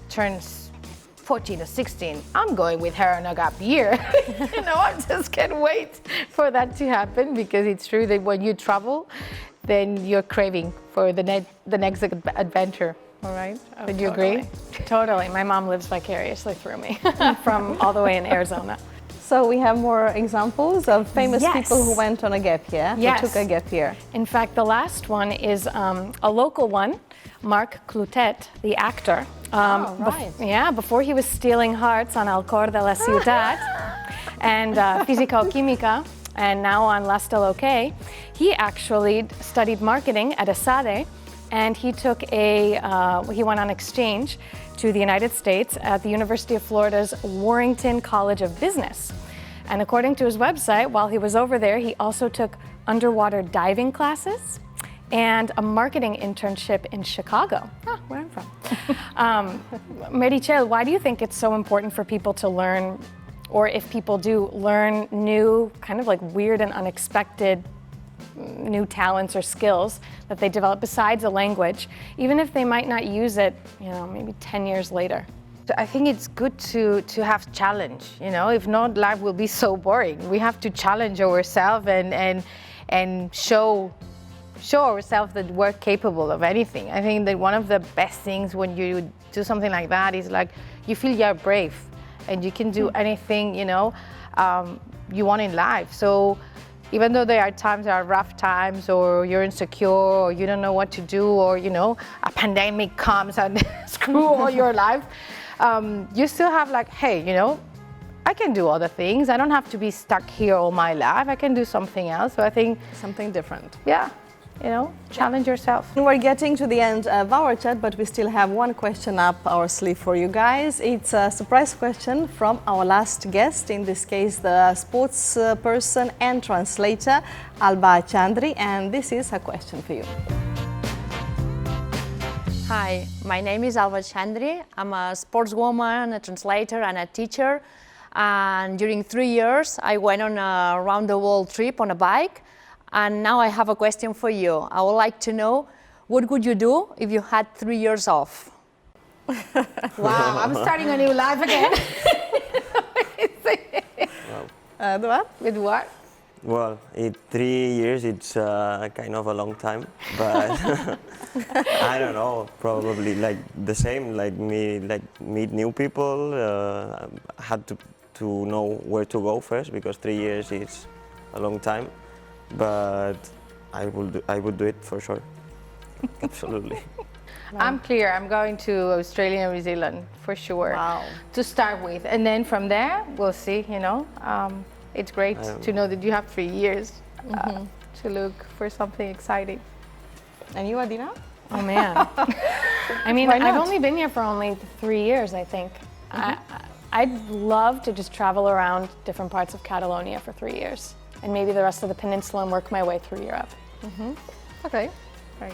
turns 14 or 16, I'm going with her on a gap year. You know, I just can't wait for that to happen, because it's true that when you travel, then you're craving for the next adventure. All right. Oh, Would you agree? Totally. My mom lives vicariously through me from all the way in Arizona. So we have more examples of famous people who went on a gap year, who took a gap year. In fact, the last one is a local one, Marc Clotet, the actor. Right. Before he was stealing hearts on El Cor de la Ciutat and Física o Química, and now on La Stella OK, he actually studied marketing at ESADE. And he he went on exchange to the United States at the University of Florida's Warrington College of Business. And according to his website, while he was over there, he also took underwater diving classes and a marketing internship in Chicago, where I'm from. Merichel, why do you think it's so important for people to learn, or if people do, learn new, kind of like weird and unexpected new talents or skills that they develop besides a language, even if they might not use it, you know, maybe 10 years later? I think it's good to have challenge, you know, if not, life will be so boring. We have to challenge ourselves and show ourselves that we're capable of anything. I think that one of the best things when you do something like that is like, you feel you're brave and you can do anything, you know, you want in life. So even though there are rough times, or you're insecure, or you don't know what to do, or, you know, a pandemic comes and screw all your life, you still have like, hey, you know, I can do other things. I don't have to be stuck here all my life. I can do something else. So I think something different. Yeah. You know, challenge yourself. We're getting to the end of our chat, but we still have one question up our sleeve for you guys. It's a surprise question from our last guest, in this case the sports person and translator, Alba Chandri, and this is a question for you. Hi, my name is Alba Chandri. I'm a sportswoman, a translator and a teacher. And during 3 years, I went on a round-the-world trip on a bike. And now I have a question for you. I would like to know, what would you do if you had 3 years off? Wow, I'm starting a new life again. Edward? With what? Well, in 3 years, it's kind of a long time, but I don't know. Probably like the same, like meet new people. Had to know where to go first because 3 years is a long time, but I would do it for sure. Absolutely. I'm clear. I'm going to Australia and New Zealand for sure. Wow. To start with, and then from there we'll see. You know, it's great to know that you have 3 years to look for something exciting. And you, Adina? Oh man. I mean, Why not? I've only been here for only 3 years, I think. I'd love to just travel around different parts of Catalonia for 3 years, and maybe the rest of the peninsula and work my way through Europe. Okay.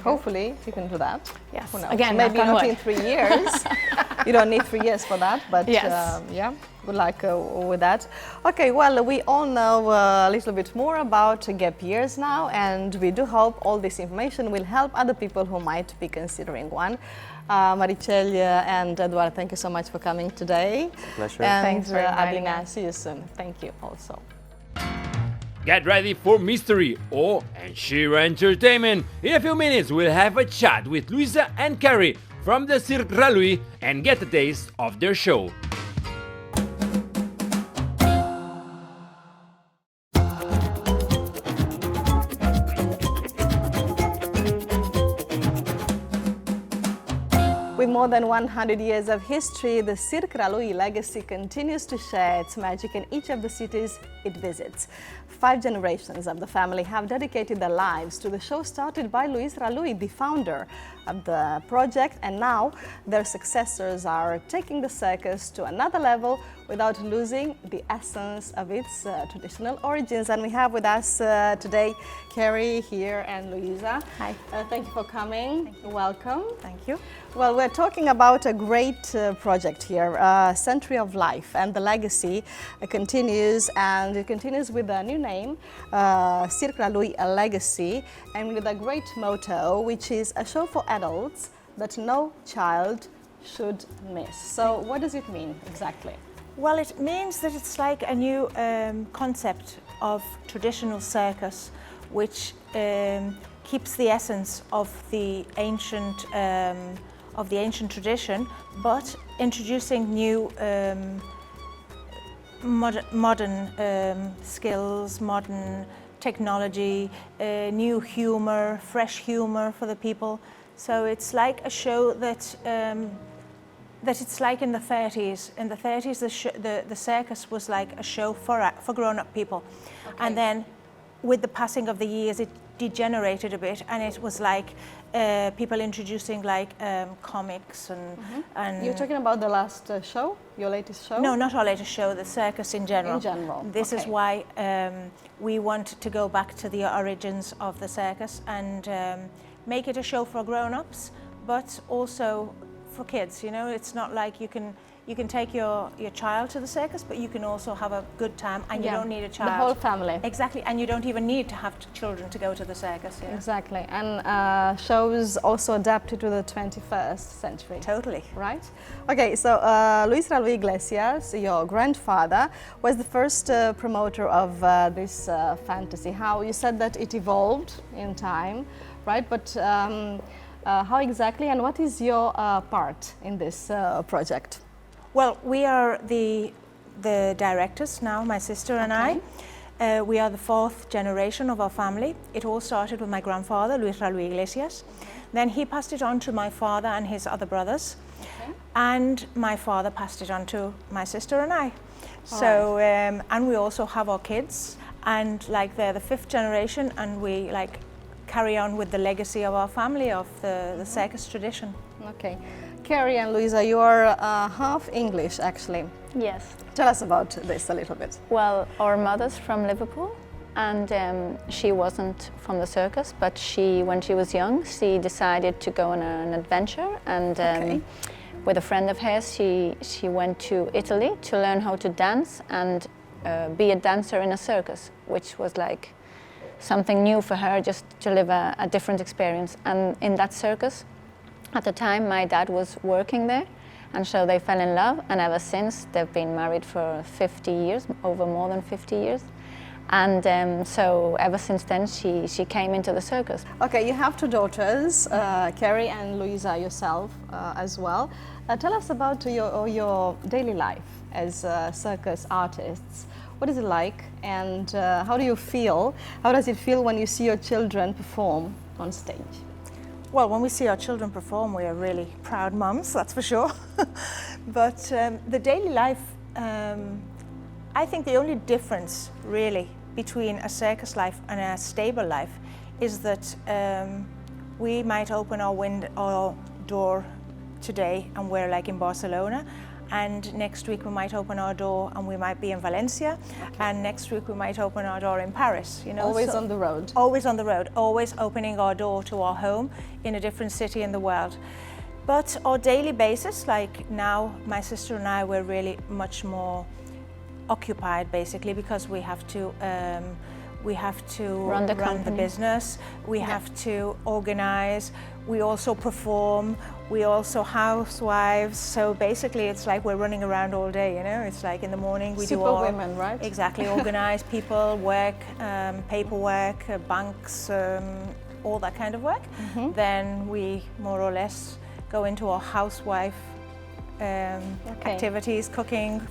Hopefully you can do that. Yes. Who knows? Again, maybe knock on not wood. in 3 years. You don't need 3 years for that, but Yes. yeah, good luck with that. Okay, well, we all know a little bit more about gap years now, and we do hope all this information will help other people who might be considering one. Marichel and Edward, thank you so much for coming today. Pleasure. And Thanks for inviting Adina, us. see you soon. Thank you also. Get ready for mystery or and sheer entertainment. In a few minutes, we'll have a chat with Louisa and Kerry from the Circ Raluy and get a taste of their show. With more than 100 years of history, the Circ Raluy legacy continues to share its magic in each of the cities it visits. 5 generations of the family have dedicated their lives to the show started by Louisa Raluy, the founder of the project, and now their successors are taking the circus to another level without losing the essence of its traditional origins. And we have with us today Kerry here and Louisa. Hi. Thank you for coming. Welcome. Thank you. Well, we're talking about a great project here, Century of Life, and the legacy continues, and it continues with a new name, Circ Raluy, a legacy, and with a great motto, which is a show for adults that no child should miss. So what does it mean exactly? Well, it means that it's like a new concept of traditional circus, which keeps the essence of the ancient tradition, but introducing new modern skills, modern technology, new humor, fresh humor for the people. So it's like a show that it's like in the 30s. In the 30s, the circus was like a show for grown-up people, and then with the passing of the years, it degenerated a bit, and it was like people introducing like comics and. You're talking about the last show, your latest show? No, not our latest show. The circus in general. In general. This is why we want to go back to the origins of the circus and make it a show for grown-ups, but also for kids. You know, it's not like you can take your child to the circus, but you can also have a good time, and you don't need a child. The whole family. Exactly, and you don't even need to have children to go to the circus. Yeah. Exactly, and shows also adapted to the 21st century. Totally. Right? Okay, so Luis Raluy Iglesias, your grandfather, was the first promoter of this fantasy. How you said that it evolved in time, right? But how exactly, and what is your part in this project? Well, we are the directors now, my sister and I. We are the 4th generation of our family. It all started with my grandfather, Luis Raluy Iglesias. Then he passed it on to my father and his other brothers. And my father passed it on to my sister and I. So, and we also have our kids, and like they're the 5th generation, and we like carry on with the legacy of our family, of the circus tradition. Okay. Kerry and Louisa, you are half English, actually. Yes. Tell us about this a little bit. Well, our mother's from Liverpool, and she wasn't from the circus, but when she was young, she decided to go on an adventure, and with a friend of hers. She went to Italy to learn how to dance and be a dancer in a circus, which was like something new for her, just to live a different experience. And in that circus, at the time, my dad was working there, and so they fell in love, and ever since they've been married for 50 years, over more than 50 years. And so ever since then, she came into the circus. Okay, you have two daughters, Kerry and Louisa, yourself as well. Tell us about your daily life as circus artists. What is it like, and how do you feel? How does it feel when you see your children perform on stage? Well, when we see our children perform, we are really proud mums, that's for sure. But the daily life, I think the only difference really between a circus life and a stable life is that we might open our door today and we're like in Barcelona, and next week we might open our door and we might be in Valencia, and next week we might open our door in Paris. You know, always on the road. Always on the road, always opening our door to our home in a different city in the world. But our daily basis, like now, my sister and I, we're really much more occupied basically, because we have to run the business, we have to organize, we also perform, we also housewives, so basically it's like we're running around all day, you know. It's like in the morning we do all women, right? Exactly, organize people, work, paperwork, banks, all that kind of work. Then we more or less go into our housewife activities, cooking,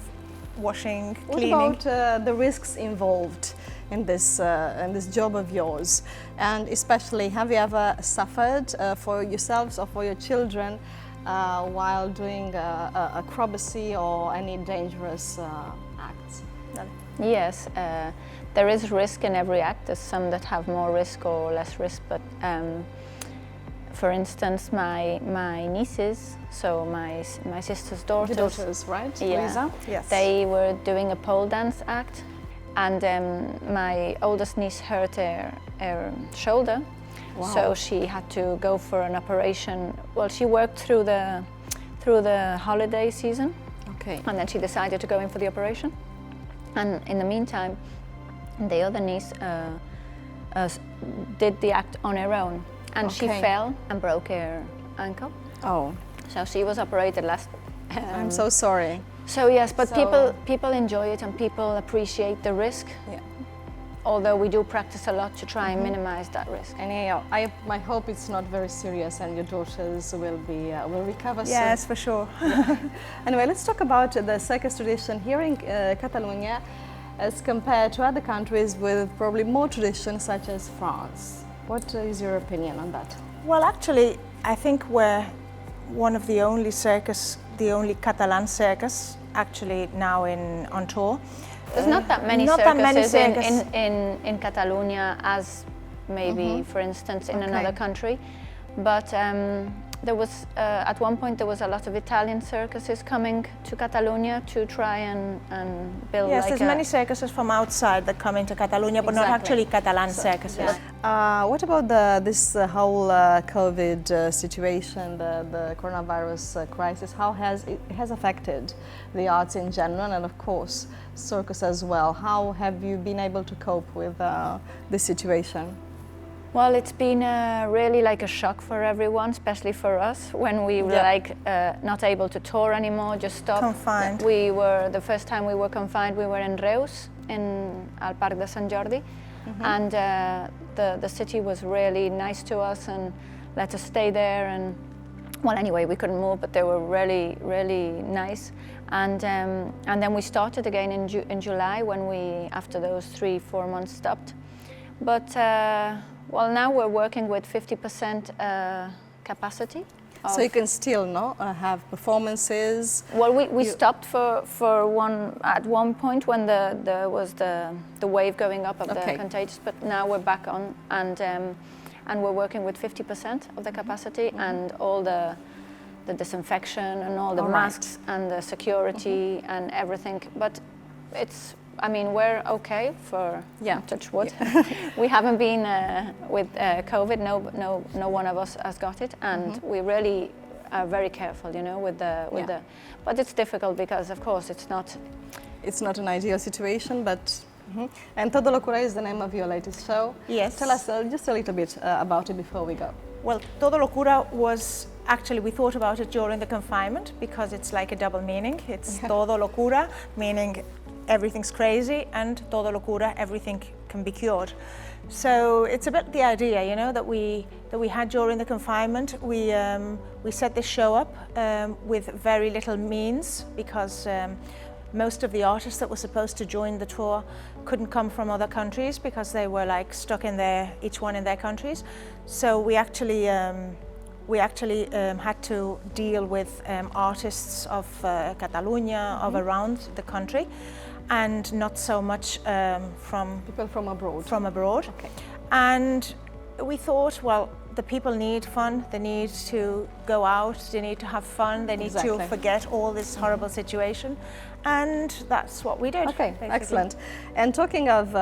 washing, cleaning. What about the risks involved in this job of yours? And especially, have you ever suffered for yourselves or for your children while doing acrobacy or any dangerous acts? Yes, there is risk in every act. There's some that have more risk or less risk, but for instance, my nieces, so my sister's daughters. Your daughters, right? Yeah, Louisa? yes. They were doing a pole dance act, and my oldest niece hurt her shoulder, so she had to go for an operation. Well, she worked through the holiday season, and then she decided to go in for the operation. And in the meantime, the other niece did the act on her own. And she fell and broke her ankle. Oh. So she was operated last... I'm so sorry. So yes, but people enjoy it and people appreciate the risk. Yeah. Although we do practice a lot to try and minimize that risk. And I hope it's not very serious and your daughters will recover soon. Yes, for sure. Anyway, let's talk about the circus tradition here in Catalonia as compared to other countries with probably more traditions such as France. What is your opinion on that? Well, actually, I think we're one of the only Catalan circus actually now on tour. There's not that many circuses in Catalonia as maybe, for instance, in another country. But there was, at one point, there was a lot of Italian circuses coming to Catalonia to try and build yes, like there's many circuses from outside that come into Catalonia, but not actually Catalan circuses. Yeah. What about this whole COVID situation, the coronavirus crisis? How has it affected the arts in general, and of course circus as well? How have you been able to cope with this situation? Well, it's been really like a shock for everyone, especially for us, when we were like not able to tour anymore, just stopped. Confined. The first time we were confined, we were in Reus, in Al Parc de Sant Jordi, and the city was really nice to us and let us stay there. And well, anyway, we couldn't move, but they were really, really nice. And then we started again in July when we, after those 3-4 months, stopped. But well, now we're working with 50% capacity. So you can still have performances. Well, we stopped at one point when there was the wave going up of the contagious, but now we're back on, and we're working with 50% of the capacity and all the disinfection and all the masks and the security and everything. But it's, I mean, we're okay for touch wood. We haven't been with COVID. No one of us has got it, and we really are very careful, you know, with the. But it's difficult because, of course, it's not. It's not an ideal situation, but. And Todo Locura is the name of your latest show. Yes. Tell us just a little bit about it before we go. Well, Todo Locura was actually, we thought about it during the confinement because it's like a double meaning. It's Todo Locura, meaning everything's crazy, and Todo Locura, everything can be cured. So it's a bit the idea, you know, that we had during the confinement. We set this show up with very little means because most of the artists that were supposed to join the tour couldn't come from other countries because they were like stuck in each one in their countries. So we actually had to deal with artists of Catalonia, of around the country, and not so much from people from abroad. Okay. And we thought, well, the people need fun, they need to go out, they need to have fun, they need to forget all this horrible situation, and that's what we did. Okay, basically. excellent. And talking of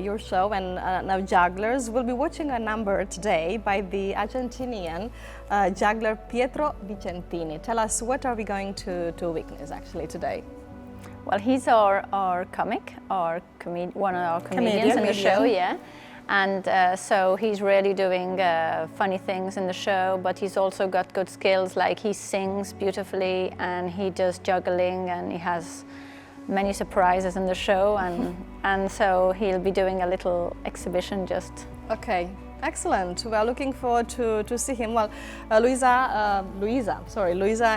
your show and now jugglers, we'll be watching a number today by the Argentinian juggler Pietro Vicentini. Tell us, what are we going to witness actually today? Well, he's our comic, one of our comedians in the show, yeah. And so he's really doing funny things in the show, but he's also got good skills, like he sings beautifully and he does juggling and he has many surprises in the show, and so he'll be doing a little exhibition just. Okay. Excellent. We are looking forward to see him. Well, Louisa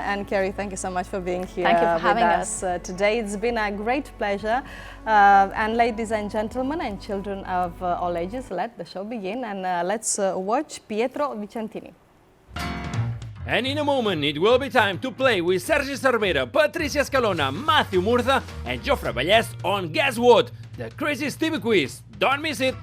and Kerry, thank you so much for being here. Thank you for with having us today. It's been a great pleasure. And ladies and gentlemen and children of all ages, let the show begin, and let's watch Pietro Vicentini. And in a moment, it will be time to play with Sergi Cervera, Patricia Scalona, Matthew Murtha, and Jofre Vallès on Guess What? The Crazy Stevie Quiz. Don't miss it!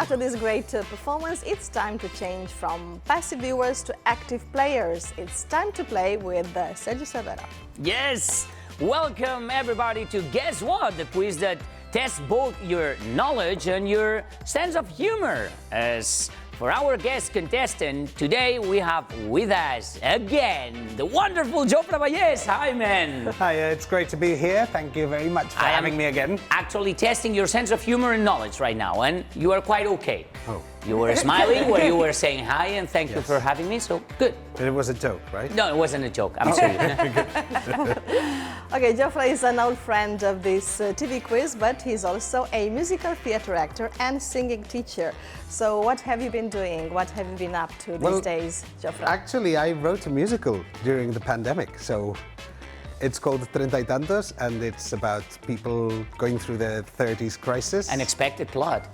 after this great performance, it's time to change from passive viewers to active players. It's time to play with Sergi Cervera. Yes! Welcome everybody to Guess What? The quiz that tests both your knowledge and your sense of humor. As for our guest contestant, today we have with us again the wonderful Jofre Vallès. Hi, man. Hi, it's great to be here. Thank you very much for having me again. Actually testing your sense of humor and knowledge right now, and you are quite okay. Oh. You were smiling when you were saying hi, and thank you for having me, so good. It was a joke, right? No, it wasn't a joke, absolutely. Okay, Jofre is an old friend of this TV quiz, but he's also a musical theatre actor and singing teacher. So what have you been doing? What have you been up to these days, Jofre? Actually, I wrote a musical during the pandemic, so it's called Treinta y Tantos, and it's about people going through the 30s crisis. An expected plot.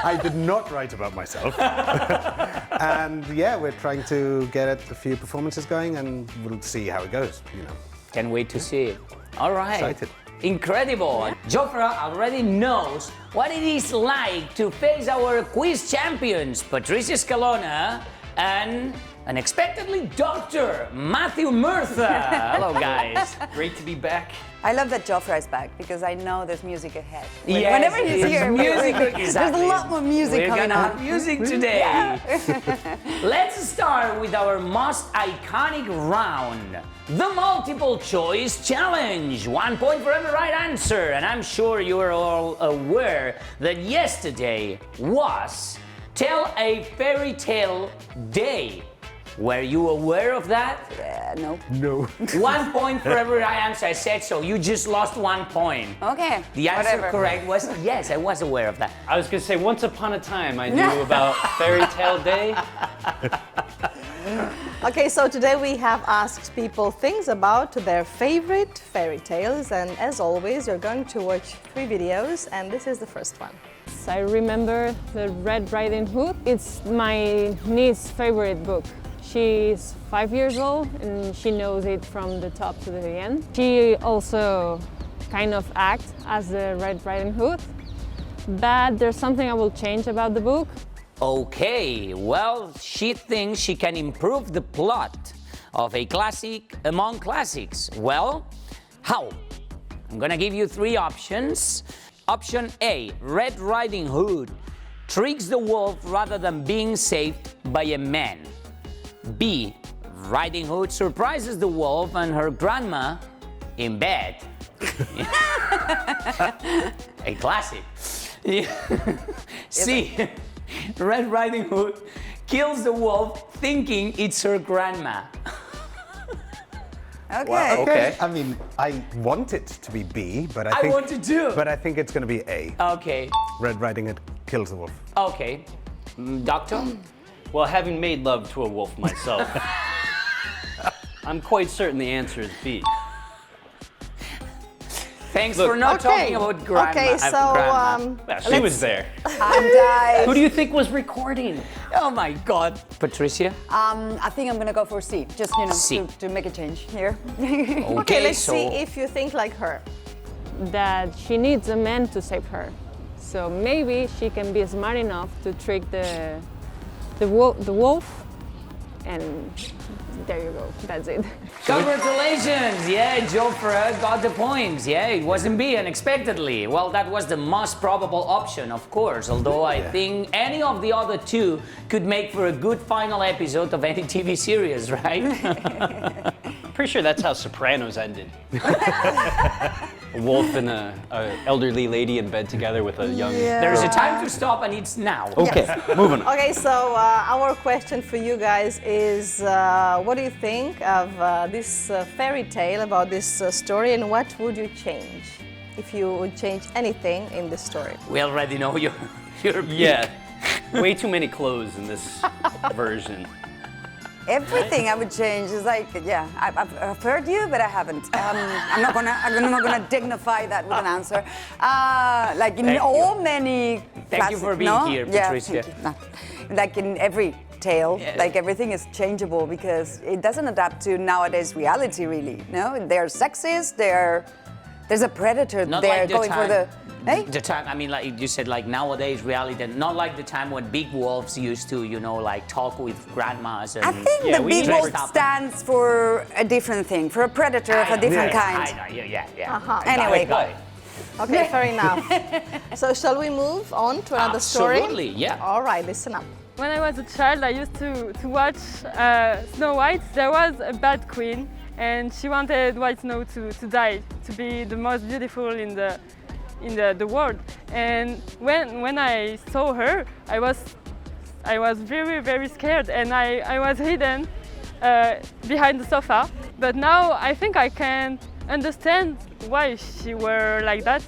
I did not write about myself. And yeah, we're trying to get a few performances going, and we'll see how it goes, you know. Can't wait to see it. All right. Excited. Incredible. Jofre already knows what it is like to face our quiz champions, Patricia Scalona and unexpectedly Dr. Matthew Murtha. Hello, guys. Great to be back. I love that Jofre is back because I know there's music ahead. Yes, Whenever he's here, exactly. there's a lot more music coming gonna on. have music today. Let's start with our most iconic round, the multiple choice challenge. 1 point for every right answer, and I'm sure you are all aware that yesterday was Tell a Fairy Tale Day. Were you aware of that? No. No. 1 point for every right answer. I said so. You just lost 1 point. Okay. The answer correct was yes, I was aware of that. I was going to say, once upon a time, I knew about Fairy Tale Day. Okay, so today we have asked people things about their favorite fairy tales, and as always, you're going to watch 3 videos, and this is the first one. I remember the Red Riding Hood. It's my niece's favorite book. She's 5 years old and she knows it from the top to the end. She also kind of acts as the Red Riding Hood, but there's something I will change about the book. Okay, well, she thinks she can improve the plot of a classic among classics. Well, how? I'm gonna give you 3 options. Option A, Red Riding Hood tricks the wolf rather than being saved by a man. B, Riding Hood surprises the wolf and her grandma in bed. A classic. C, Red Riding Hood kills the wolf thinking it's her grandma. Okay. Well, okay. I mean, I want it to be B, but I think... want it too. But I think it's going to be A. Okay. Red Riding Hood kills the wolf. Okay. Doctor? Well, having made love to a wolf myself, I'm quite certain the answer is B. Thanks for not talking about grandma. Okay, so well, she was there. And Who do you think was recording? Oh my God. Patricia? I think I'm gonna go for C, just C. to make a change here. Okay, let's see if you think like her. That she needs a man to save her. So maybe she can be smart enough to trick the wolf, and there you go, that's it. Congratulations! Yeah, Jofre got the points. Yeah, it wasn't B unexpectedly. Well, that was the most probable option, of course, although I think any of the other 2 could make for a good final episode of any TV series, right? I'm pretty sure that's how Sopranos ended. A wolf and a elderly lady in bed together with a young... There's a time to stop and it's now. Okay, moving on. Okay, so our question for you guys is, what do you think of this fairy tale, about this story, and what would you change if you would change anything in this story? We already know your Yeah, way too many clothes in this version. Everything I would change is like, yeah, I've heard you, but I haven't. I'm not gonna dignify that with an answer. Like in many. Thank you for being here, Patricia. Yeah, like in every tale, like everything is changeable because it doesn't adapt to nowadays reality, really. No, they're sexist, they're There's a predator Not there like the going time, for the. Hey? The time, I mean, like you said, like nowadays reality, not like the time when big wolves used to, you know, like talk with grandmas. And, I think the big wolf stands for a different thing, for a predator of a different kind. I know, yeah. Uh-huh. Anyway, got it. Okay, fair enough. So shall we move on to another story? Absolutely, yeah. All right, listen up. When I was a child, I used to watch Snow White. There was a bad queen, and she wanted White Snow to die, to be the most beautiful in the world. And when I saw her, I was very, very scared, and I was hidden behind the sofa. But now I think I can understand why she were like that.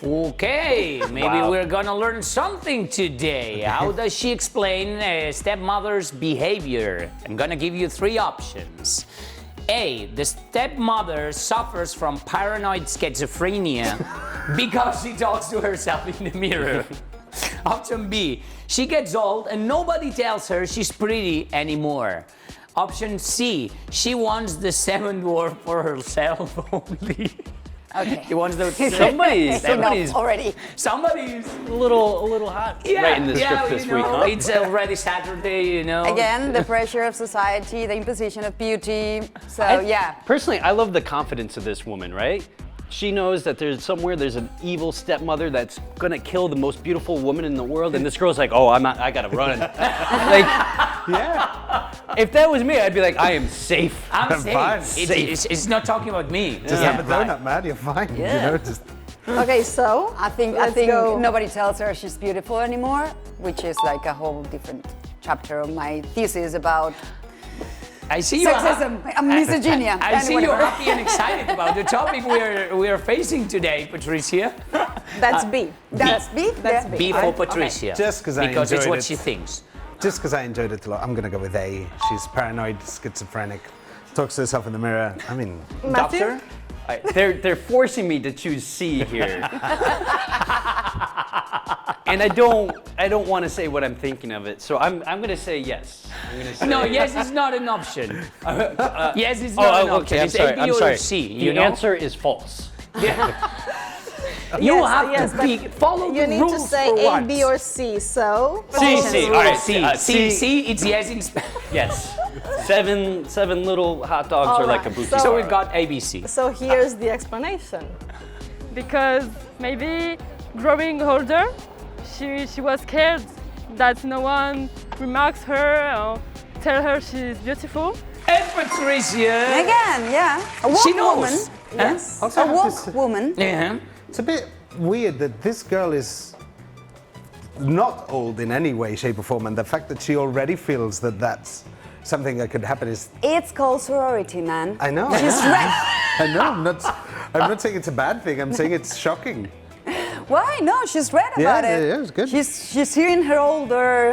Okay, maybe we're gonna learn something today. How does she explain a stepmother's behavior? I'm gonna give you 3 options. A, the stepmother suffers from paranoid schizophrenia because she talks to herself in the mirror. Option B, she gets old and nobody tells her she's pretty anymore. Option C, she wants the 7 dwarf for herself only. Okay. She wants the Somebody's already. Somebody's a little hot right in the script this week, huh? It's already Saturday, you know. Again, the pressure of society, the imposition of beauty. So yeah. Personally, I love the confidence of this woman, right? She knows that there's an evil stepmother that's gonna kill the most beautiful woman in the world, and this girl's like, oh, I gotta run. Like, yeah. If that was me, I'd be like, I am safe. I'm fine. safe. It's not talking about me. Just have a donut, man. You're fine. Yeah. You know, just. Okay, so I think go. nobody tells her she's beautiful anymore, which is like a whole different chapter of my thesis about I see you sexism and misogyny. I see you're happy and excited about the topic we are facing today, Patricia. That's B. That's B? That's B. B for Patricia. Okay. Just because I because it's enjoyed what it. she thinks. Just because I enjoyed it a lot, I'm going to go with A. She's paranoid, schizophrenic, talks to herself in the mirror. I mean, Matthew? Doctor? They're forcing me to choose C here. And I don't want to say what I'm thinking of it, so I'm going to say yes. I'm gonna say No, yes is not an option. Yes is not an option. Okay, It's A, B, or C. The answer is false. You have to but follow you the need rules to say for A, once. B, or C. So C. All right, C, it's yes in Spanish. Yes. Seven little hot dogs All are like right, a bouquet. So we've got ABC. So here's the explanation. Because maybe growing older, she was scared that no one remarks her or tell her she's beautiful. And Patricia. Again, yeah. A woke She knows. woman. Yes. Also A have to woke say- woman. Yeah. it's a bit weird that this girl is not old in any way, shape, or form, and the fact that she already feels that that's something that could happen is. It's called sorority, man. I know. She's right. I know. I'm not saying it's a bad thing. I'm saying it's shocking. Why? No, she's right Yeah, about it. yeah, it's good. She's hearing her elder.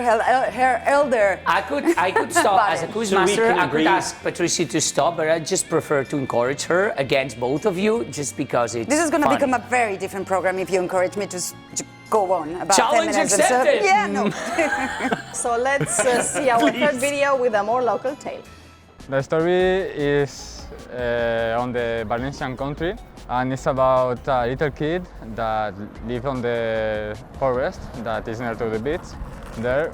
I could stop About as a it. quiz So we master. can I could agree. ask Patricia to stop, but I just prefer to encourage her against both of you, just because it's. This is going to funny. become a very different program if you encourage me to go on about Challenge feminism. accepted. So, yeah, no. So let's see our third video with a more local tale. The story is on the Valencian country, and it's about a little kid that lives on the forest that is near to the beach there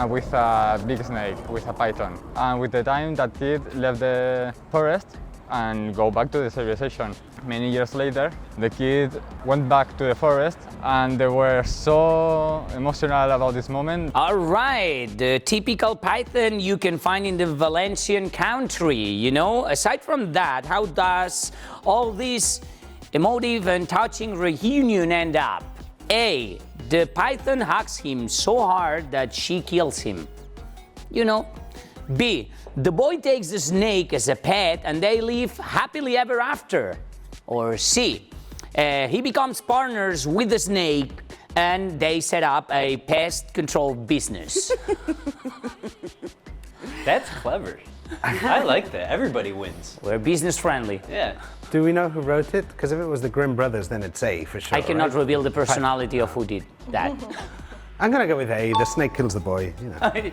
with a big snake, with a python. And with the time that kid left the forest and go back to the civilization. Many years later, the kid went back to the forest and they were so emotional about this moment. All right, the typical python you can find in the Valencian country, you know? Aside from that, how does all this emotive and touching reunion end up? A, the python hugs him so hard that she kills him. You know? B, the boy takes the snake as a pet and they live happily ever after. Or C, he becomes partners with the snake and they set up a pest control business. That's clever. I like that. Everybody wins. We're business friendly. Yeah. Do we know who wrote it? Because if it was the Grimm brothers, then it's A for sure. I cannot right? reveal the personality of who did that. I'm gonna go with A. The snake kills the boy. You know.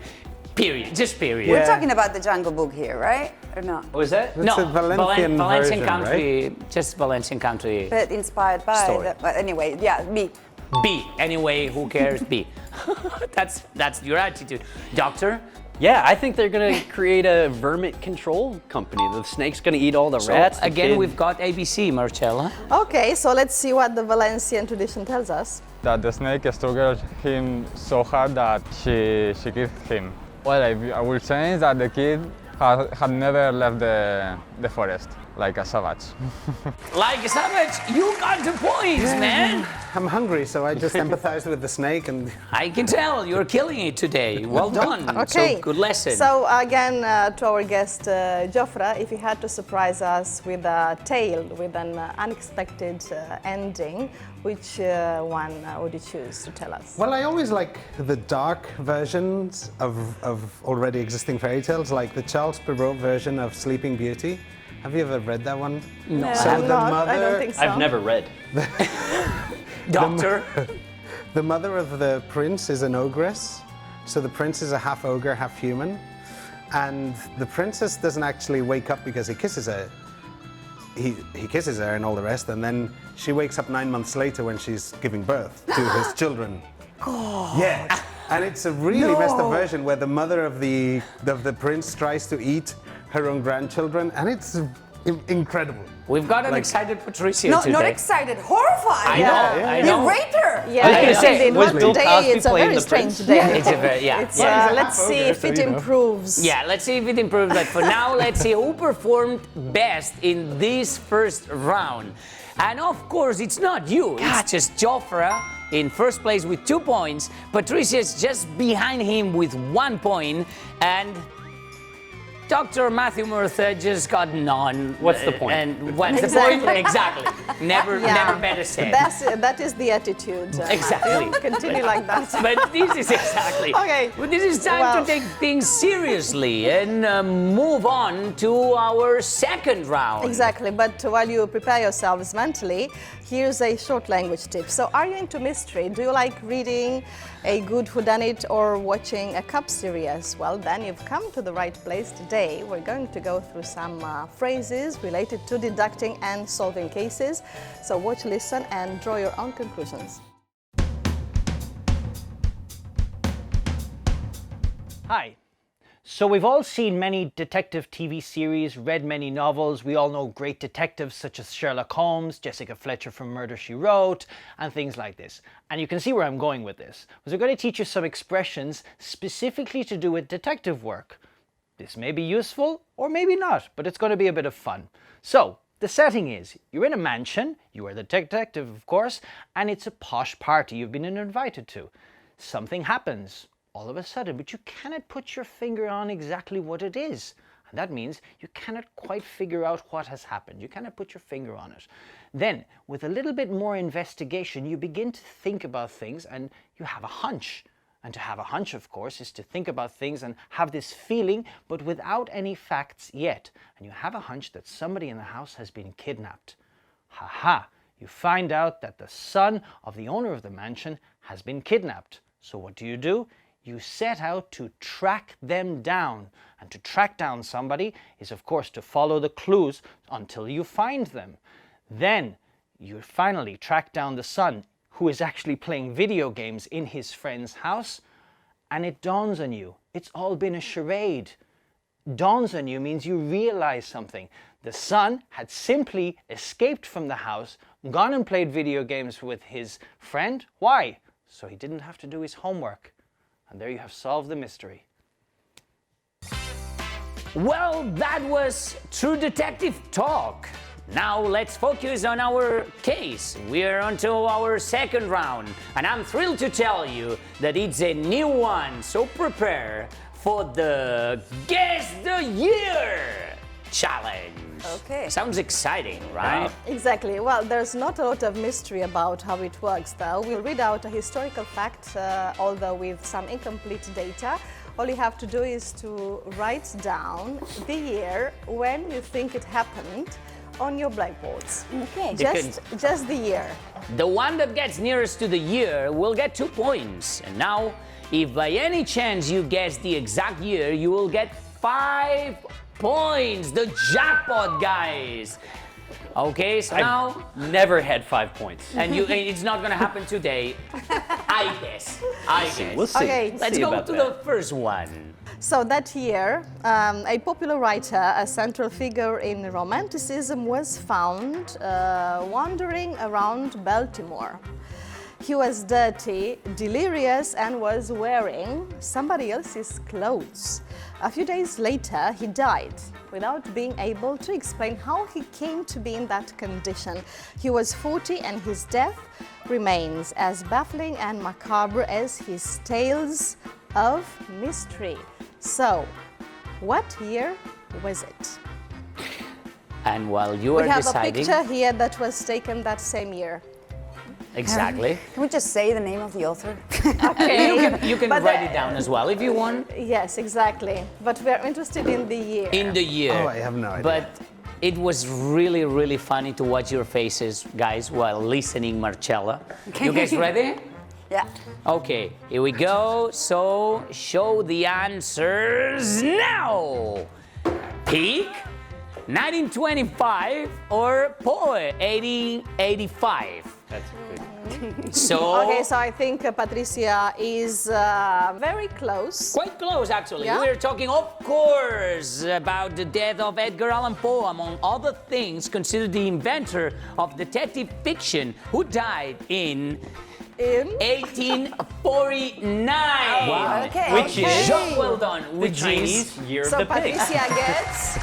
Period. Just period. We're talking about the Jungle Book here, right? Or not? Was that? That's no, a Valencian Valencian version, country, just Valencian country. But inspired by Story. but anyway, yeah, me. B. Anyway, who cares? B. That's your attitude. Doctor? Yeah, I think they're gonna create a vermin control company. The snake's gonna eat all the rats. the Again, kid- we've got ABC, Marcella. Okay, so let's see what the Valencian tradition tells us. That the snake struggled him so hard that she killed him. Well, I will say that the kid had never left the forest, like a savage. Like a savage, you got the points, man. I'm hungry, so I just empathized with the snake and... I can tell you're killing it today. Well done. Okay. So, good lesson. So again, to our guest, Jofra, if you had to surprise us with a tale, with an unexpected ending, which one would you choose to tell us? Well, I always like the dark versions of already existing fairy tales, like the Charles Perrault version of Sleeping Beauty. Have you ever read that one? No, So I'm the not. mother, I don't think so. I've never read. Doctor? The mother of the prince is an ogress. So the prince is a half ogre, half human. And the princess doesn't actually wake up because he kisses her. He kisses her and all the rest, and then she wakes up 9 months later when she's giving birth to his children. God. Yeah, and it's a really messed up version where the mother of the prince tries to eat her own grandchildren, and it's incredible. We've got an excited Patricia No, today. not excited, horrified. I know, I know. You raped her. Yeah, I was gonna say, indeed. was Not Bill today, Cosby it's a playing very the strange prince? day. It's a very, yeah. It's, yeah. let's see if it improves. Yeah, let's see if it improves. But for now, let's see who performed best in this first round. And of course, it's not you. It's just Jofra in first place with 2 points. Patricia's just behind him with 1 point. And Dr. Matthew Murtha just got none. What's the point? And what's Exactly. the point? Exactly. Never better said. That is the attitude. Exactly. Continue like that. But this is exactly. Okay. But this is time to take things seriously and move on to our second round. Exactly, but while you prepare yourselves mentally, here's a short language tip. So are you into mystery? Do you like reading a good whodunit or watching a cop series? Well, then you've come to the right place today. We're going to go through some phrases related to deducting and solving cases. So watch, listen, and draw your own conclusions. Hi. So we've all seen many detective TV series, read many novels. We all know great detectives such as Sherlock Holmes, Jessica Fletcher from Murder, She Wrote, and things like this. And you can see where I'm going with this. We're going to teach you some expressions specifically to do with detective work. This may be useful or maybe not, but it's going to be a bit of fun. So, the setting is, you're in a mansion, you are the detective of course, and it's a posh party you've been invited to. Something happens all of a sudden, but you cannot put your finger on exactly what it is. And that means you cannot quite figure out what has happened. You cannot put your finger on it. Then, with a little bit more investigation, you begin to think about things and you have a hunch. And to have a hunch, of course, is to think about things and have this feeling, but without any facts yet. And you have a hunch that somebody in the house has been kidnapped. Ha-ha! You find out that the son of the owner of the mansion has been kidnapped. So what do? You set out to track them down. And to track down somebody is, of course, to follow the clues until you find them. Then you finally track down the son, who is actually playing video games in his friend's house, and it dawns on you, it's all been a charade. Dawns on you means you realize something. The son had simply escaped from the house, gone and played video games with his friend. Why? So he didn't have to do his homework. And there you have solved the mystery. Well, that was True Detective Talk. Now let's focus on our case. We're on to our second round, and I'm thrilled to tell you that it's a new one, so prepare for the Guess the Year challenge. Okay. Sounds exciting, right? Exactly. Well, there's not a lot of mystery about how it works, though. We'll read out a historical fact, although with some incomplete data. All you have to do is to write down the year when you think it happened on your blackboards. Okay. Just the year. The one that gets nearest to the year will get 2 points. And now If by any chance you guess the exact year, you will get 5 points. The jackpot, guys. Okay, so now... Never had 5 points. And it's not going to happen today. I guess. We'll see. Okay. Let's go to the first one. So that year, a popular writer, a central figure in Romanticism, was found wandering around Baltimore. He was dirty, delirious, and was wearing somebody else's clothes. A few days later, he died without being able to explain how he came to be in that condition. He was 40 and his death remains as baffling and macabre as his tales of mystery. So, what year was it? And while you are deciding... We have a picture here that was taken that same year. Exactly. Can we just say the name of the author? Okay. You can write it down as well if you want. Yes, exactly. But we're interested in the year. In the year. Oh, I have no idea. But it was really, really funny to watch your faces, guys, while listening, Marcella. You guys ready? Yeah. Okay, here we go. So, show the answers now. Peak, 1925, or Poe, 1885. That's good. So... Okay, so I think Patricia is very close. Quite close, actually. Yeah? We're talking, of course, about the death of Edgar Allan Poe, among other things, considered the inventor of detective fiction, who died in 1849. Wow. Okay. Which is, well done, the Chinese year of So the pig. Patricia gets...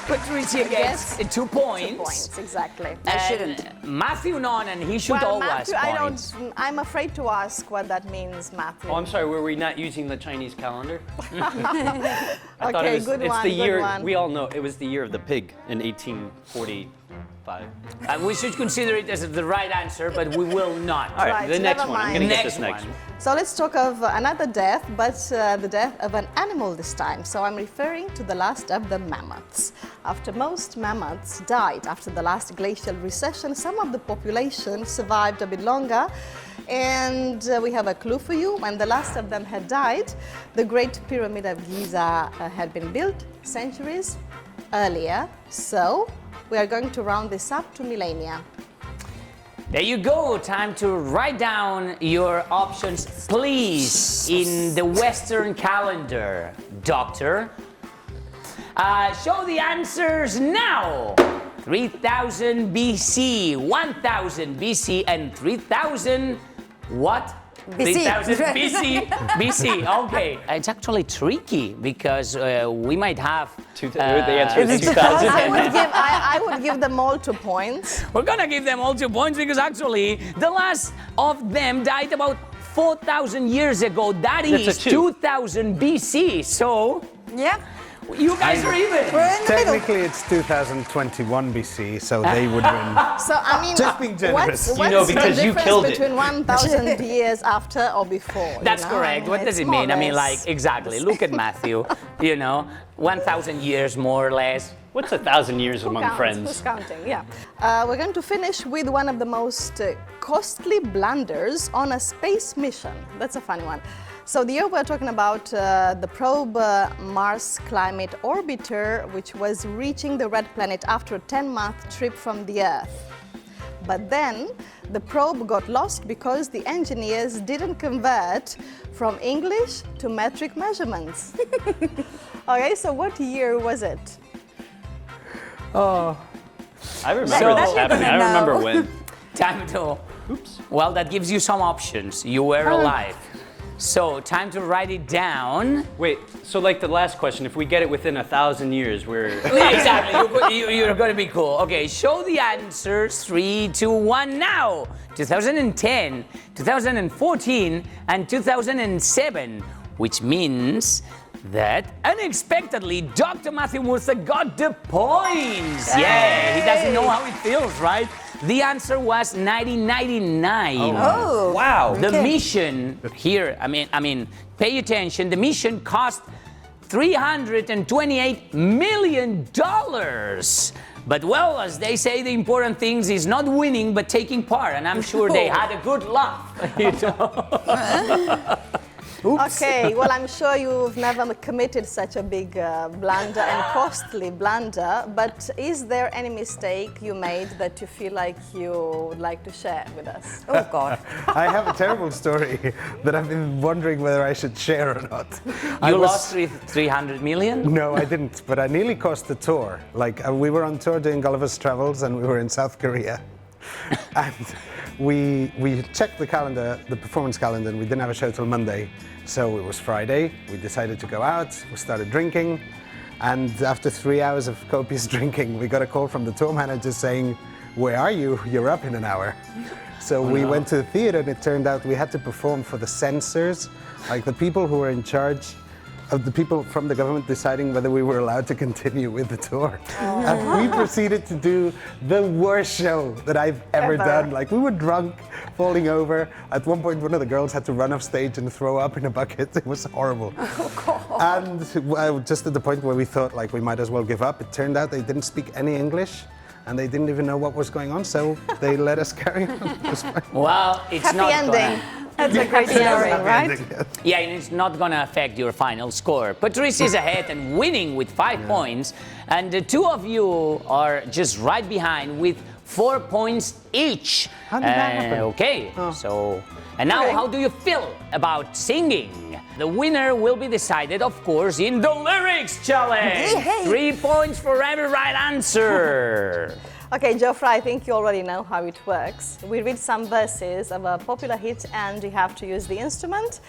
Patricia gets 2 points. 2 points, exactly. I shouldn't. Matthew none, and he should Well, always Matthew, points. I'm afraid to ask what that means, Matthew. Oh, I'm sorry, were we not using the Chinese calendar? I thought Okay, it was, good it's one, the good year, one. we all know it was the year of the pig in 1845. We should consider it as the right answer, but we will not. All right, Right, the next never one. I'm mind. going to get Next this next one. one. So let's talk of another death, but the death of an animal this time. So I'm referring to the last of the mammoths. After most mammoths died after the last glacial recession, some of the population survived a bit longer. And we have a clue for you. When the last of them had died, the Great Pyramid of Giza had been built centuries earlier. So we are going to round this up to millennia. There you go. Time to write down your options, please, in the Western calendar, Doctor. Show the answers now. 3000 BC, 1000 BC, and 3000 what? BC. 3000 BC. BC. Okay. It's actually tricky because we might have. The answer is 2000. I would give them all 2 points. We're gonna give them all 2 points because actually the last of them died about 4,000 years ago. That That's a is 2. 2000 BC. So Yeah. you guys are even. We're in the middle. Technically, it's 2021 BC, so they would win. So I mean, Just being generous. what's You know, because the you difference killed it. between 1,000 years after or before? That's you know? correct. What does It's it mean? more I or mean, less. like, exactly. Look at Matthew. 1,000 years more or less. What's 1,000 years Who among counts? friends? Who's counting? Yeah. We're going to finish with one of the most costly blunders on a space mission. That's a funny one. So the year we're talking about the probe Mars Climate Orbiter, which was reaching the red planet after a 10-month trip from the Earth. But then the probe got lost because the engineers didn't convert from English to metric measurements. Okay, so what year was it? I remember this happening. I remember when. Time to. Oops. Well, that gives you some options. You were alive. So, time to write it down. Wait, so like the last question, if we get it within 1,000 years, we're... Exactly, you're going to be cool. Okay, show the answers. 3, 2, 1, now. 2010, 2014, and 2007, which means that unexpectedly, Dr. Matthew Murtha got the points. Yay. Yeah, he doesn't know how it feels, right? The answer was 1999. Oh, wow. The mission here, I mean, pay attention. The mission cost $328 million. But well, as they say, the important things is not winning, but taking part. And I'm sure they had a good laugh. Okay, well, I'm sure you've never committed such a big blunder and costly blunder, but is there any mistake you made that you feel like you would like to share with us? Oh, God. I have a terrible story that I've been wondering whether I should share or not. You lost 300 million? No, I didn't, but I nearly cost the tour. Like, we were on tour doing Gulliver's Travels, and we were in South Korea. And we checked the calendar, the performance calendar, and we didn't have a show till Monday. So it was Friday, we decided to go out, we started drinking, and after 3 hours of copious drinking, we got a call from the tour manager saying, "Where are you? You're up in an hour." So we went to the theater, and it turned out we had to perform for the censors, like the people who were in charge of the people from the government deciding whether we were allowed to continue with the tour. And we proceeded to do the worst show that I've ever done. Like, we were drunk, falling over. At one point, one of the girls had to run off stage and throw up in a bucket. It was horrible. And just at the point where we thought, like, we might as well give up, it turned out they didn't speak any English, and they didn't even know what was going on, so they let us carry on. It was fine. Well, it's Happy not ending. That's a great story, right? Yeah, and it's not going to affect your final score. Patrice is ahead and winning with 5 points, and the two of you are just right behind with 4 points each. How did that happen? Okay, so... And now, how do you feel about singing? The winner will be decided, of course, in the Lyrics Challenge. 3 points for every right answer. Okay, Geoffrey, I think you already know how it works. We read some verses of a popular hit, and you have to use the instrument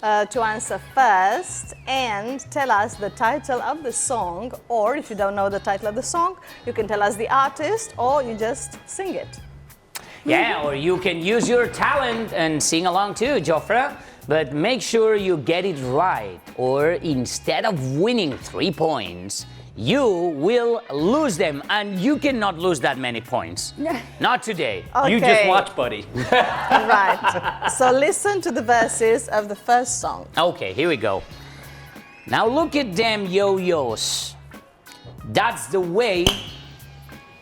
to answer first and tell us the title of the song, or if you don't know the title of the song, you can tell us the artist, or you just sing it. Yeah, or you can use your talent and sing along too, Geoffrey. But make sure you get it right, or instead of winning 3 points, you will lose them, and you cannot lose that many points. Not today. Okay. You just watch, buddy. Right. So listen to the verses of the first song. Okay, here we go. Now look at them yo-yos. That's the way.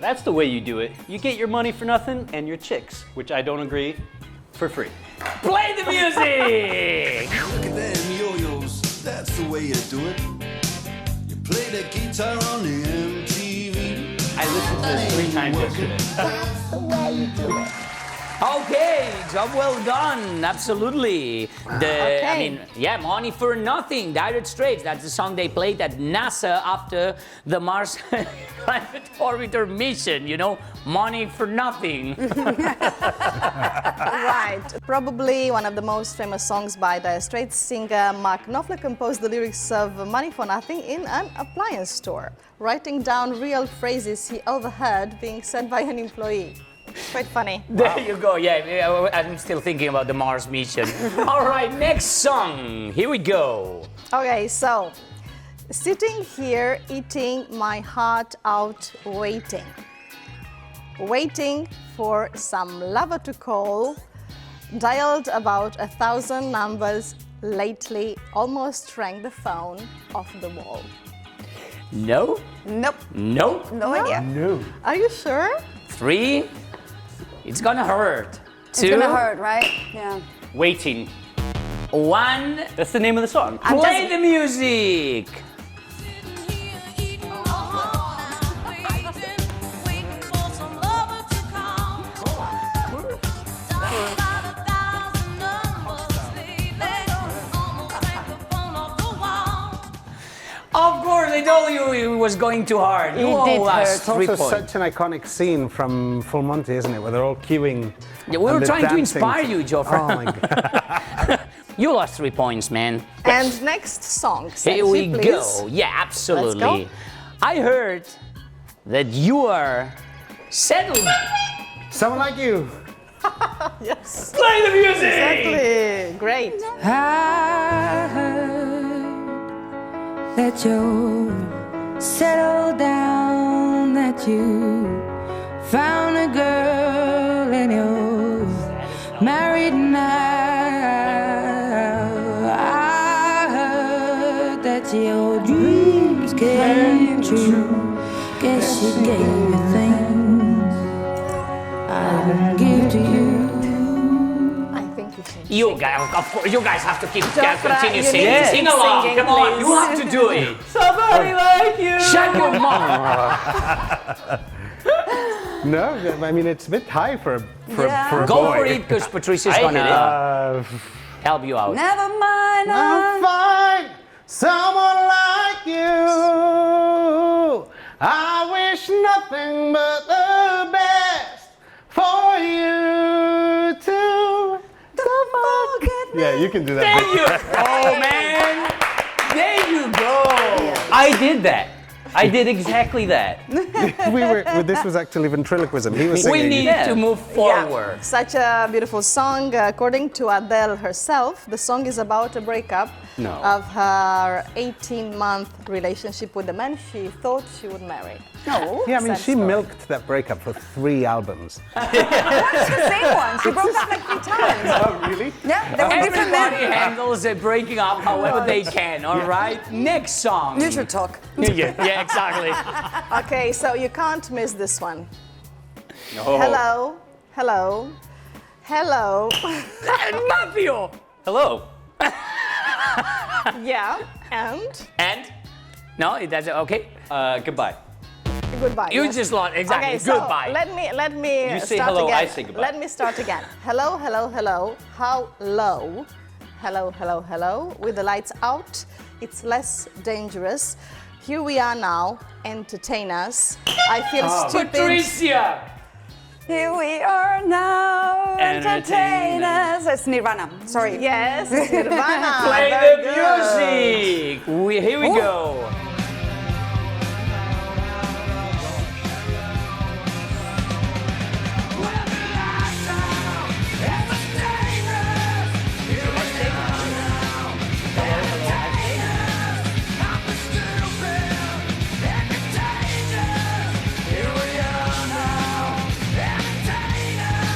That's the way you do it. You get your money for nothing and your chicks, which I don't agree, for free. Play the music! Look at them yo-yos, that's the way you do it. You play the guitar on the MTV. I listened to this 3 times yesterday. That's the way you do it. Okay, job well done, absolutely. I mean, yeah, Money for Nothing, Dire Straits, that's the song they played at NASA after the Mars Climate Orbiter mission, you know, Money for Nothing. Right. Probably one of the most famous songs by Dire Straits singer Mark Knopfler composed the lyrics of Money for Nothing in an appliance store, writing down real phrases he overheard being said by an employee. Quite funny. There you go, yeah, I'm still thinking about the Mars mission. All right, next song, here we go. Okay, so, sitting here eating my heart out waiting. Waiting for some lover to call, dialed about 1,000 numbers lately, almost rang the phone off the wall. No? Nope. Nope. No idea. No. Are you sure? 3, it's gonna hurt. 2, It's gonna hurt, right? Yeah. Waiting. 1, That's the name of the song. play the music! Of course, I told you it was going too hard. You all lost It's 3 also points. such an iconic scene from Full Monty, isn't it? Where they're all queuing. Yeah, we were and trying to dancing. inspire you, Geoffrey. Oh my God. You lost 3 points, man. And next song, Here we Sergi, go. please. Yeah, absolutely. Let's go. I heard that you are settled. Someone like you. Yes. Play the music! Exactly. Great. I heard that you're settled down, that you found a girl and you're married now. I heard that your dreams came true. Guess she gave you things I didn't give to you. I think you should You guys, of course, you guys have to continue you singing. need to Sing keep along, singing, come on, please. you have to do it. Somebody like you. Shut your mouth. No, I mean, it's a bit high for a boy. Go for it, because Patricia's gonna help you out. Never mind. I'll find someone like you. I wish nothing but the best for you too. Don't forget me. Yeah, you can do that. There you go, man. There you go. I did that. I did exactly that. This was actually ventriloquism. He was singing. We need to move forward. Yeah, such a beautiful song. According to Adele herself, the song is about a breakup of her 18-month relationship with the man she thought she would marry. No. Yeah, I mean, sad she story. milked that breakup for 3 albums. That's the same one. She broke up like 3 times. Oh, really? Yeah, they were different Everybody men. handles it breaking up however they can, all right? Next song. Neutral talk. Yeah, exactly. Okay, so you can't miss this one. No. Hello, hello, hello. Mafio. Hello. Yeah, and? And? No, it doesn't. Okay. Goodbye. Goodbye. You yes. just lost. Exactly. Okay, so Goodbye. let me You say start hello, again. I say goodbye. Let me start again. Hello, hello, hello. How low? Hello, hello, hello. With the lights out, it's less dangerous. Here we are now. Entertain us. I feel stupid. Patricia. Here we are now. Entertain us. It's Nirvana. Sorry. Yes, it's Nirvana. Play Very the good. music. Here we go.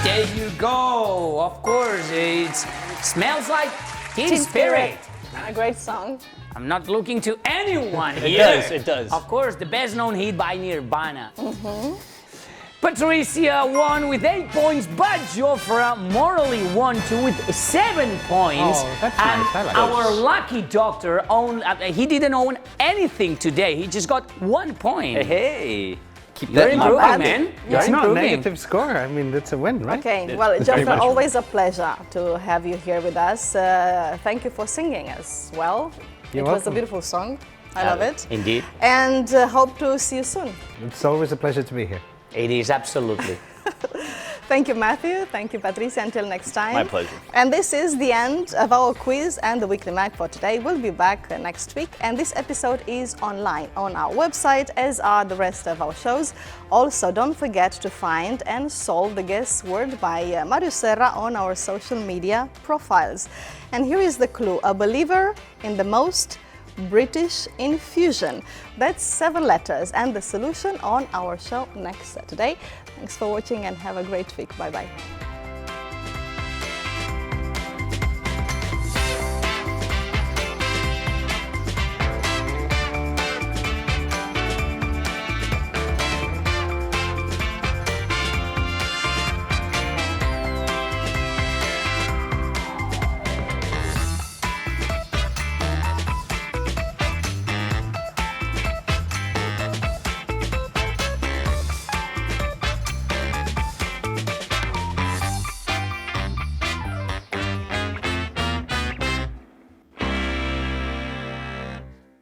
There you go. Of course, it smells like Teen Spirit. A great song. I'm not looking to anyone here. It does. Of course, the best known hit by Nirvana. Patricia won with 8 points, but Jofra morally won too with 7 points. Oh, that's and nice. I like our those. lucky doctor he didn't own anything today. He just got 1 point. Hey. You're improving, man. You're It's not a improving. negative score. I mean, it's a win, right? Okay, well, Jofra, always a pleasure to have you here with us. Thank you for singing as well. You're It was a welcome. beautiful song. I love it. Indeed. And hope to see you soon. It's always a pleasure to be here. It is absolutely. Thank you, Matthew. Thank you, Patricia. Until next time. My pleasure. And this is the end of our quiz and the Weekly Mag for today. We'll be back next week. And this episode is online on our website, as are the rest of our shows. Also, don't forget to find and solve the guess word by Mario Serra on our social media profiles. And here is the clue: a believer in the most British infusion. That's 7 letters, and the solution on our show next Saturday. Thanks for watching and have a great week. Bye bye.